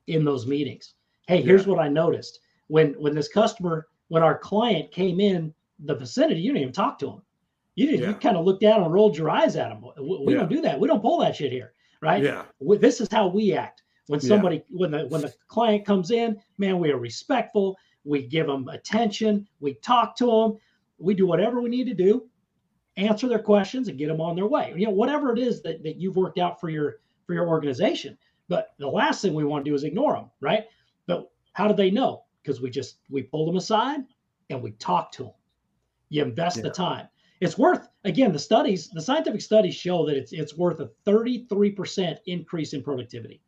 in those meetings? Hey, here's what I noticed. When our client came in the vicinity, you didn't even talk to him. You kind of looked down and rolled your eyes at him. We don't do that. We don't pull that shit here, right? Yeah. This is how we act. When when the client comes in, man, we are respectful. We give them attention. We talk to them. We do whatever we need to do, answer their questions, and get them on their way. Whatever it is that you've worked out for your organization. But the last thing we want to do is ignore them, right? But how do they know? Because we pull them aside and we talk to them. You invest the time. It's worth, again, the scientific studies show that it's worth a 33% increase in productivity.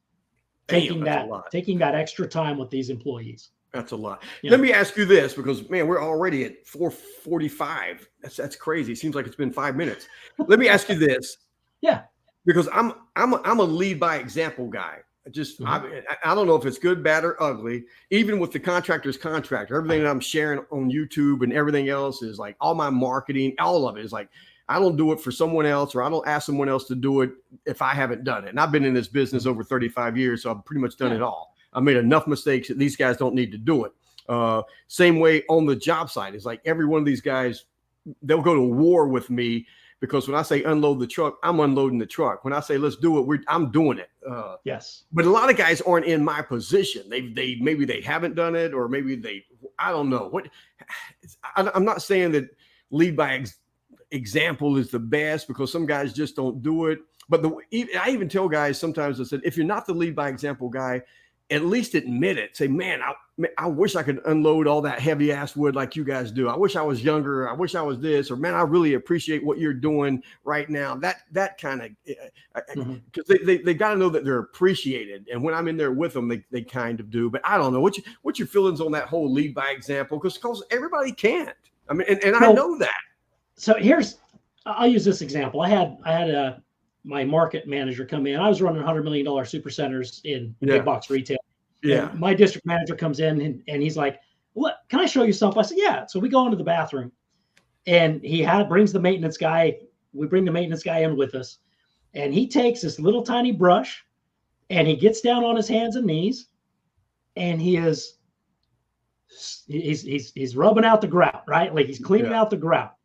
Taking that extra time with these employees. That's a lot. Let me ask you this, because man, we're already at 4:45. That's crazy. It seems like it's been 5 minutes. Let me ask you this. Yeah. Because I'm a lead by example guy. I don't know if it's good, bad, or ugly. Even with the contractor's contractor, everything that I'm sharing on YouTube and everything else is like all my marketing, all of it is like, I don't do it for someone else, or I don't ask someone else to do it if I haven't done it. And I've been in this business over 35 years, so I've pretty much done it all. I made enough mistakes that these guys don't need to do it. Same way on the job site. It's like every one of these guys, they'll go to war with me, because when I say unload the truck, I'm unloading the truck. When I say let's do it, I'm doing it. Yes. But a lot of guys aren't in my position. Maybe they haven't done it, or maybe I don't know. I'm not saying that lead by example is the best, because some guys just don't do it. But I even tell guys sometimes, I said, if you're not the lead by example guy, at least admit it. Say, man, I wish I could unload all that heavy ass wood like you guys do. I wish I was younger. I wish I was this, or man, I really appreciate what you're doing right now. That kind of, because they got to know that they're appreciated. And when I'm in there with them, they kind of do. But I don't know what's your feelings on that whole lead by example, because everybody can't. I mean, and I know that. So I'll use this example. I had my market manager come in. I was running $100 million super centers in big box retail. Yeah. And my district manager comes in and he's like, "What? Can I show you something?" I said, "Yeah." So we go into the bathroom, and he brings the maintenance guy. We bring the maintenance guy in with us, and he takes this little tiny brush, and he gets down on his hands and knees, and he's rubbing out the grout, right? Like he's cleaning out the grout,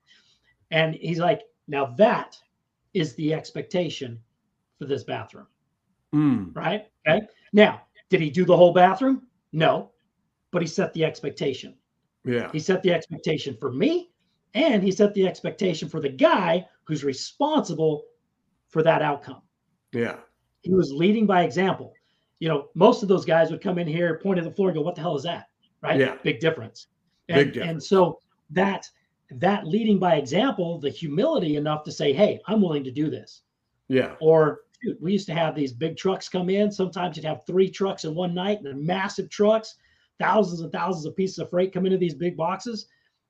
and he's like, "Now that is the expectation for this bathroom." Right? Okay. Now, did he do the whole bathroom? No, but he set the expectation. Yeah. He set the expectation for me, and he set the expectation for the guy who's responsible for that outcome. Yeah. He was leading by example. Most of those guys would come in here, point at the floor, and go, "What the hell is that?" Right? Yeah. Big difference. And so that leading by example, the humility enough to say, "Hey, I'm willing to do this." Yeah. Or we used to have these big trucks come in. Sometimes you'd have 3 trucks in one night, and they're massive trucks, thousands and thousands of pieces of freight come into these big boxes.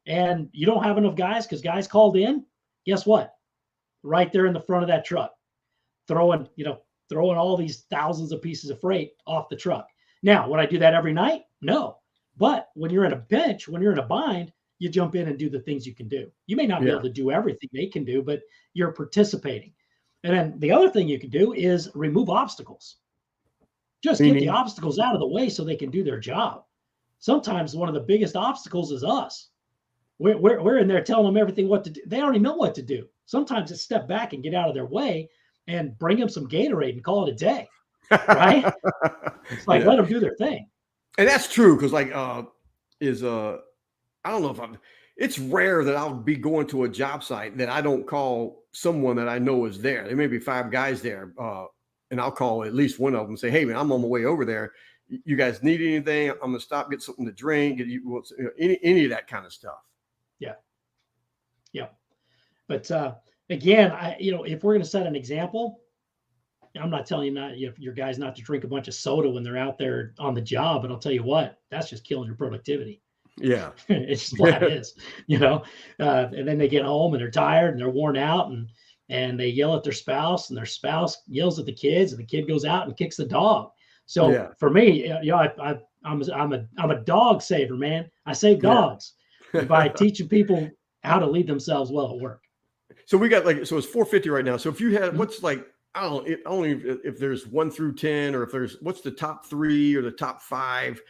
And you don't have enough guys because guys called in. Guess what? Right there in the front of that truck, throwing all these thousands of pieces of freight off the truck. Now, would I do that every night? No. But when you're in a pinch, when you're in a bind, you jump in and do the things you can do. You may not be able to do everything they can do, but you're participating. And then the other thing you can do is remove obstacles. Just get the obstacles out of the way so they can do their job. Sometimes one of the biggest obstacles is us. We're in there telling them everything what to do. They already know what to do. Sometimes it's step back and get out of their way and bring them some Gatorade and call it a day. Right? It's like, let them do their thing. And that's true because like I don't know if I'm. It's rare that I'll be going to a job site that I don't call someone that I know is there. There may be 5 guys there, and I'll call at least one of them and say, "Hey, man, I'm on my way over there. You guys need anything? I'm gonna stop, get something to drink, any of that kind of stuff." Yeah, yeah. But again, if we're going to set an example, I'm not telling you not your guys not to drink a bunch of soda when they're out there on the job, but I'll tell you what, that's just killing your productivity. Yeah, It's just flat is, and then they get home and they're tired and they're worn out and they yell at their spouse and their spouse yells at the kids and the kid goes out and kicks the dog. So for me, I'm a dog saver, man. I save dogs by teaching people how to lead themselves well at work. So we got so it's 450 right now. So if you had, what's like, I don't know, only if there's 1 through 10, or if there's, what's the top 3 or the top 5,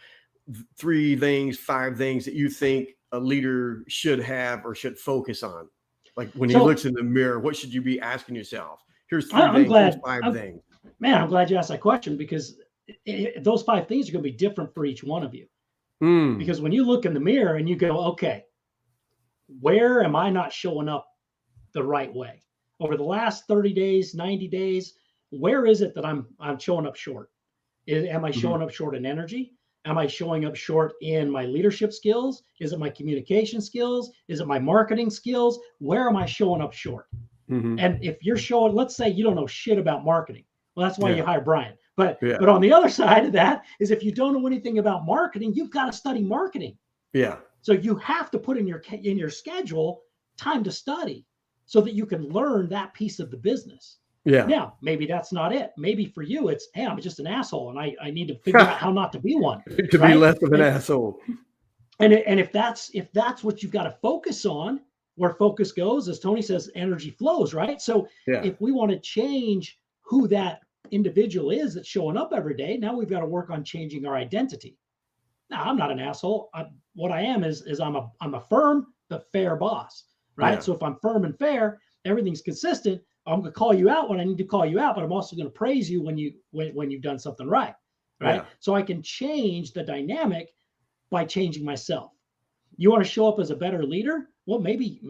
3 things, 5 things that you think a leader should have or should focus on? Like when he looks in the mirror, what should you be asking yourself? Here's 3 things, here's 5 things. Man, I'm glad you asked that question because those 5 things are going to be different for each one of you. Because when you look in the mirror and you go, okay, where am I not showing up the right way? Over the last 30 days, 90 days, where is it that I'm showing up short? Am I showing up short in energy? Am I showing up short in my leadership skills? Is it my communication skills? Is it my marketing skills? Where am I showing up short? And if you're showing, let's say you don't know shit about marketing. Well, that's why you hire Brian. But on the other side of that is if you don't know anything about marketing, you've got to study marketing. Yeah. So you have to put in your schedule time to study so that you can learn that piece of the business. Yeah. Now, maybe that's not it. Maybe for you, it's, hey, I'm just an asshole and I need to figure out how not to be one. To be less of an asshole. And if that's what you've got to focus on, where focus goes, as Tony says, energy flows, right? So if we want to change who that individual is that's showing up every day, now we've got to work on changing our identity. Now, I'm not an asshole. What I am is I'm a firm but fair boss, right? So if I'm firm and fair, everything's consistent. I'm going to call you out when I need to call you out, but I'm also going to praise you when you've done something right? So I can change the dynamic by changing myself. You want to show up as a better leader? Well, maybe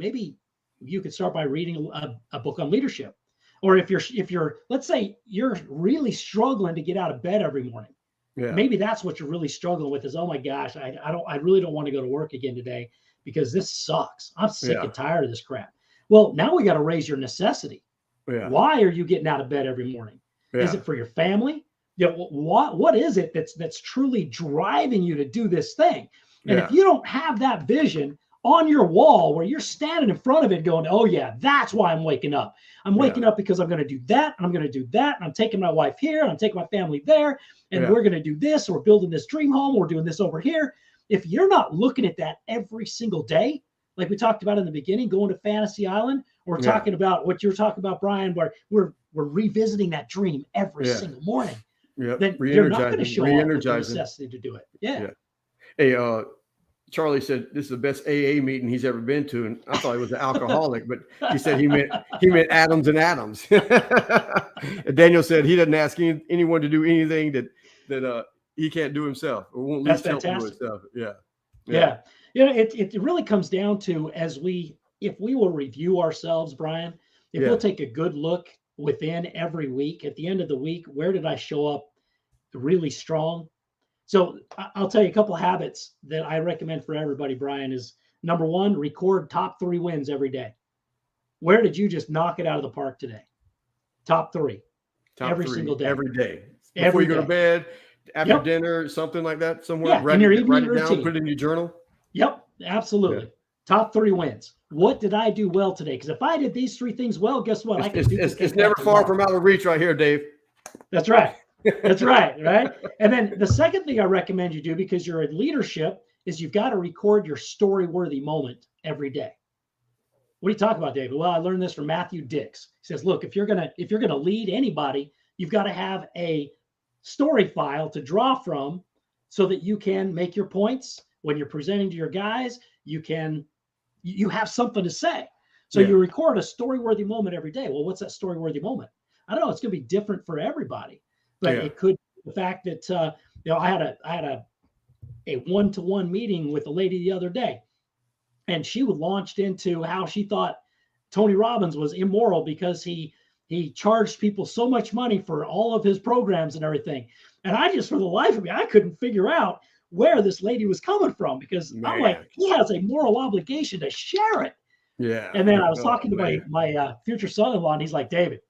you could start by reading a book on leadership. Or if you're, let's say you're really struggling to get out of bed every morning. Maybe that's what you're really struggling with is, oh my gosh, I really don't want to go to work again today because this sucks. I'm sick and tired of this crap. Well, now we got to raise your necessity. Why are you getting out of bed every morning? Is it for your family? What is it that's truly driving you to do this thing? And if you don't have that vision on your wall where you're standing in front of it going, oh yeah, that's why I'm waking up. I'm waking up because I'm going to do that. And I'm going to do that. And I'm taking my wife here. And I'm taking my family there. And we're going to do this. Or we're building this dream home. We're doing this over here. If you're not looking at that every single day, like we talked about in the beginning, going to Fantasy Island, or talking about what you're talking about, Brian, where we're revisiting that dream every single morning. Then you're not going to show up with the necessity to do it. Hey, Charlie said this is the best AA meeting he's ever been to, and I thought he was an alcoholic, but he said he meant Adams and Adams. And Daniel said he doesn't ask anyone to do anything that he can't do himself or won't least help do himself. Yeah. It really comes down to if we will review ourselves, Brian, if we'll take a good look within every week, at the end of the week, where did I show up really strong? So I'll tell you a couple of habits that I recommend for everybody, Brian, is number 1, record top 3 wins every day. Where did you just knock it out of the park today? Top 3. Every single day. Every day. Before you go to bed, after dinner, something like that, somewhere. Write it down, put it in your journal. Yep, absolutely. Top 3 wins. What did I do well today? Because if I did these 3 things well, guess what? It's never far from out of reach right here, Dave. That's right. That's right. And then the second thing I recommend you do, because you're in leadership, is you've got to record your story-worthy moment every day. What are you talking about, David? Well, I learned this from Matthew Dix. He says, look, if you're gonna lead anybody, you've got to have a story file to draw from so that you can make your points when you're presenting to your guys. You have something to say. So you record a story-worthy moment every day. Well, what's that story-worthy moment? I don't know. It's going to be different for everybody. But it could be the fact that I had a a one-to-one meeting with a lady the other day, and she launched into how she thought Tony Robbins was immoral because he charged people so much money for all of his programs and everything. And I just, for the life of me, I couldn't figure out where this lady was coming from, because I'm like, he has a moral obligation to share it. Yeah. And then I was talking to my future son-in-law, and he's like, David,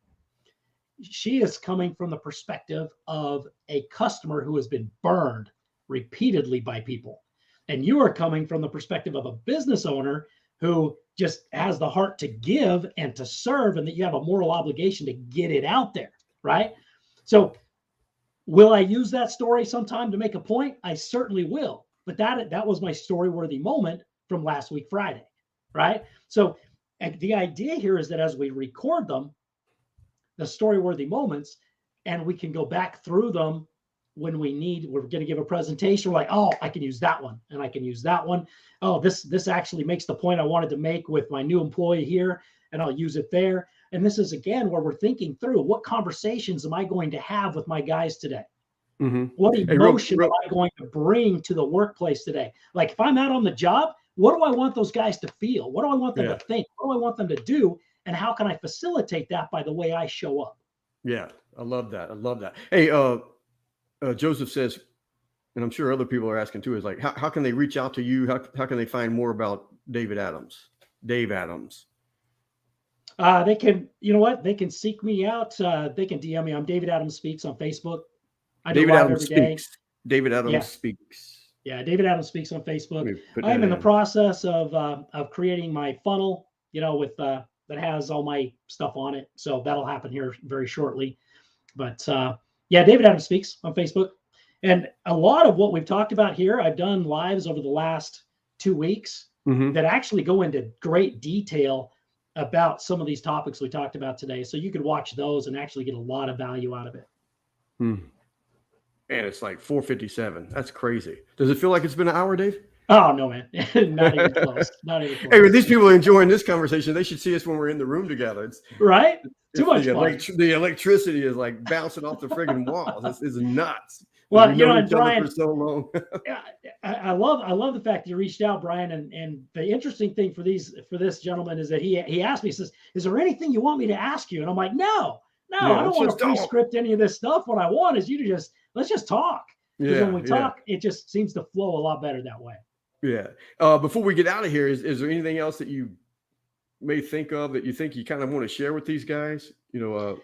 she is coming from the perspective of a customer who has been burned repeatedly by people. And you are coming from the perspective of a business owner who just has the heart to give and to serve, and that you have a moral obligation to get it out there, right? So will I use that story sometime to make a point? I certainly will. But that was my story-worthy moment from last week, Friday, right? So the idea here is that as we record them, the story-worthy moments, and we can go back through them when we're going to give a presentation. We're like, oh, I can use that one, and I can use that one. Oh, this actually makes the point I wanted to make with my new employee here, and I'll use it there. And this is, again, where we're thinking through, what conversations am I going to have with my guys today? Mm-hmm. What emotion am I going to bring to the workplace today? Like, if I'm out on the job, what do I want those guys to feel? What do I want them to think? What do I want them to do? And how can I facilitate that by the way I show up? Yeah, I love that. I love that. Hey, Joseph says, and I'm sure other people are asking too, is like, how can they reach out to you? How can they find more about Dave Adams? They can, you know what? They can seek me out. They can DM me. I'm David Adams Speaks on Facebook. I do live every day. David Adams Speaks. Yeah, David Adams Speaks on Facebook. I'm in the process of creating my funnel, with that has all my stuff on it. So that'll happen here very shortly. But David Adams Speaks on Facebook. And a lot of what we've talked about here, I've done lives over the last 2 weeks that actually go into great detail about some of these topics we talked about today. So you could watch those and actually get a lot of value out of it. And it's like 4:57. That's crazy. Does it feel like it's been an hour, Dave? Oh, no, man. Not even close. Hey, when these people are enjoying this conversation, they should see us when we're in the room together. It's right? Too much fun. The electricity is like bouncing off the friggin' walls. It's nuts. Well, and Brian, for so long. I love the fact that you reached out, Brian. And the interesting thing for this gentleman is that he asked me, he says, "Is there anything you want me to ask you?" And I'm like, No, I don't want to pre-script any of this stuff. What I want is you to let's just talk. Because when we talk, it just seems to flow a lot better that way. Yeah. Before we get out of here, is there anything else that you may think of that you think you kind of want to share with these guys? We're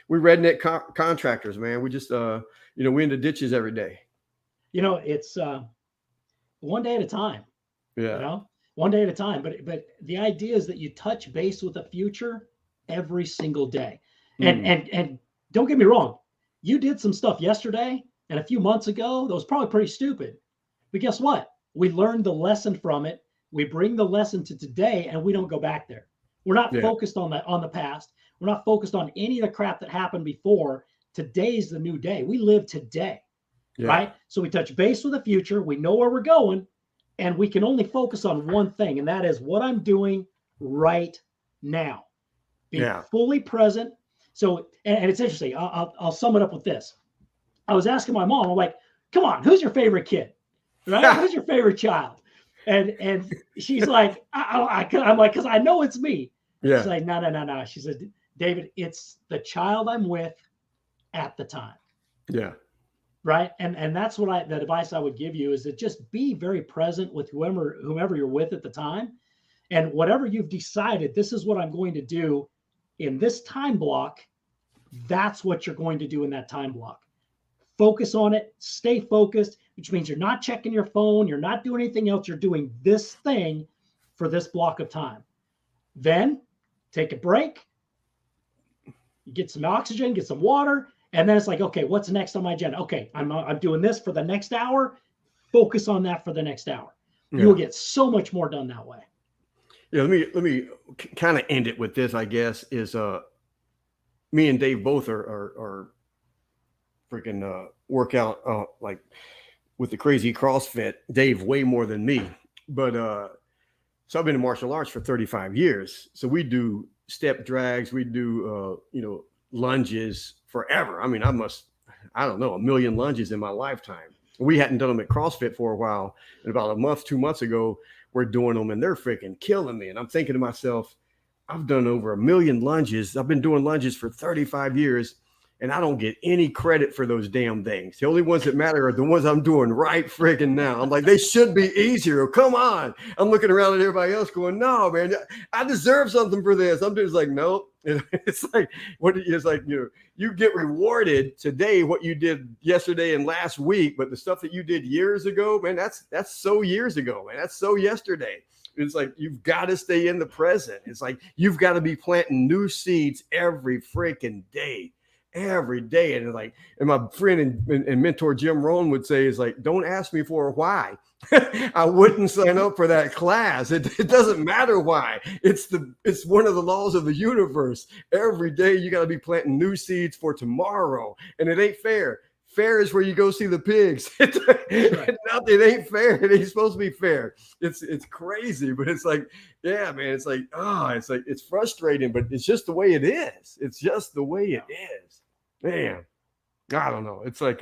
redneck contractors, man. We just we're in the ditches every day. It's one day at a time. Yeah. One day at a time. But the idea is that you touch base with the future every single day. And don't get me wrong, you did some stuff yesterday and a few months ago that was probably pretty stupid. But guess what? We learned the lesson from it. We bring the lesson to today, and we don't go back there. We're not focused on the past. We're not focused on any of the crap that happened before. Today's the new day. We live today, right? So we touch base with the future. We know where we're going, and we can only focus on one thing, and that is what I'm doing right now. Be fully present. So, and it's interesting. I'll sum it up with this. I was asking my mom, I'm like, come on, who's your favorite kid? Right? Who's your favorite child? And she's like, I'm like, because I know it's me. Yeah. She's like, no. She said, David, it's the child I'm with at the time. Yeah. Right. And that's what the advice I would give you is that just be very present with whomever you're with at the time. And whatever you've decided, this is what I'm going to do in this time block. That's what you're going to do in that time block. Focus on it, stay focused, which means you're not checking your phone. You're not doing anything else. You're doing this thing for this block of time. Then take a break, you get some oxygen, get some water. And then it's like, okay, what's next on my agenda? Okay, I'm doing this for the next hour. Focus on that for the next hour. Yeah. You will get so much more done that way. Yeah, let me kind of end it with this, I guess, is me and Dave both are freaking workout like with the crazy CrossFit. Dave way more than me, but so I've been in martial arts for 35 years. So we do step drags, we do lunges forever. I mean, I don't know, 1 million lunges in my lifetime. We hadn't done them at CrossFit for a while. And about a month, 2 months ago, we're doing them and they're freaking killing me. And I'm thinking to myself, I've done over 1 million lunges. I've been doing lunges for 35 years and I don't get any credit for those damn things. The only ones that matter are the ones I'm doing right freaking now. I'm like, they should be easier. Come on. I'm looking around at everybody else going, no, man, I deserve something for this. I'm just like, nope. It's like, it's like, you get rewarded today, what you did yesterday and last week, but the stuff that you did years ago, man, that's so years ago, man. That's so yesterday. It's like, you've got to stay in the present. It's like, you've got to be planting new seeds every freaking day. Every day. And like, and my friend and mentor Jim Rohn would say, is like, don't ask me for a why. I wouldn't sign up for that class. It doesn't matter why. It's one of the laws of the universe. Every day you got to be planting new seeds for tomorrow. And it ain't fair. Fair is where you go see the pigs. It ain't fair. It ain't supposed to be fair. It's crazy, but it's like, yeah, man, it's like, it's frustrating, but it's just the way it is. It's just the way it is. Man, I don't know. It's like,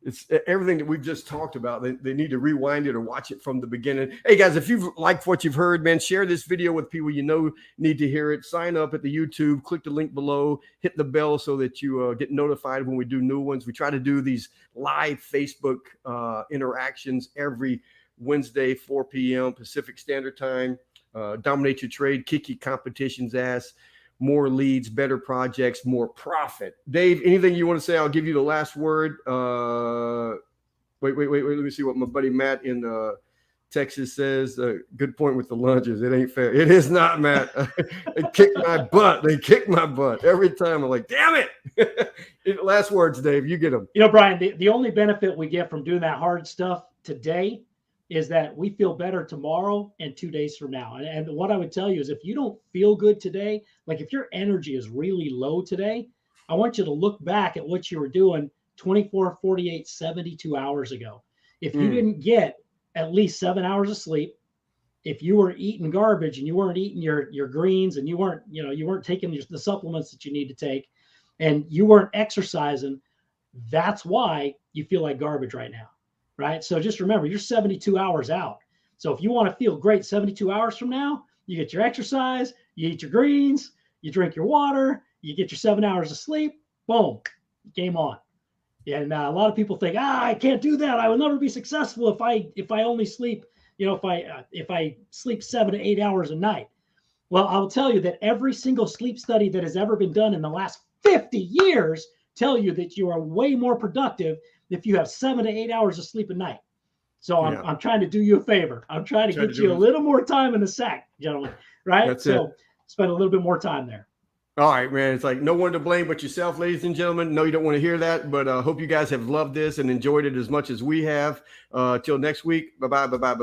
it's everything that we've just talked about. They need to rewind it or watch it from the beginning. Hey guys, if you've liked what you've heard, man, share this video with people you know need to hear it. Sign up at the YouTube, click the link below, hit the bell so that you get notified when we do new ones. We try to do these live Facebook interactions every Wednesday, 4 p.m. Pacific Standard Time. Dominate your trade, kick your competition's ass. More leads, better projects, more profit. Dave, anything you want to say? I'll give you the last word. Wait. Let me see what my buddy Matt in Texas says. Good point with the lunges. It ain't fair. It is not, Matt. They kicked my butt. They kicked my butt every time. I'm like, damn it. Last words, Dave. You get them. Brian, the only benefit we get from doing that hard stuff today is that we feel better tomorrow and 2 days from now. And what I would tell you is, if you don't feel good today, like if your energy is really low today, I want you to look back at what you were doing 24, 48, 72 hours ago. If you didn't get at least 7 hours of sleep, if you were eating garbage and you weren't eating your greens and you weren't taking the supplements that you need to take, and you weren't exercising, that's why you feel like garbage right now. Right. So just remember, you're 72 hours out. So if you want to feel great 72 hours from now, you get your exercise, you eat your greens, you drink your water, you get your 7 hours of sleep, boom, game on. And a lot of people think, I can't do that. I will never be successful if I only sleep, if I sleep 7 to 8 hours a night. Well, I'll tell you that every single sleep study that has ever been done in the last 50 years tell you that you are way more productive if you have 7 to 8 hours of sleep a night. So I'm trying to do you a favor. I'm trying to get you a little more time in the sack, gentlemen. Right? That's so it. Spend a little bit more time there. All right, man. It's like no one to blame but yourself, ladies and gentlemen. No, you don't want to hear that, but hope you guys have loved this and enjoyed it as much as we have. Till next week. Bye-bye.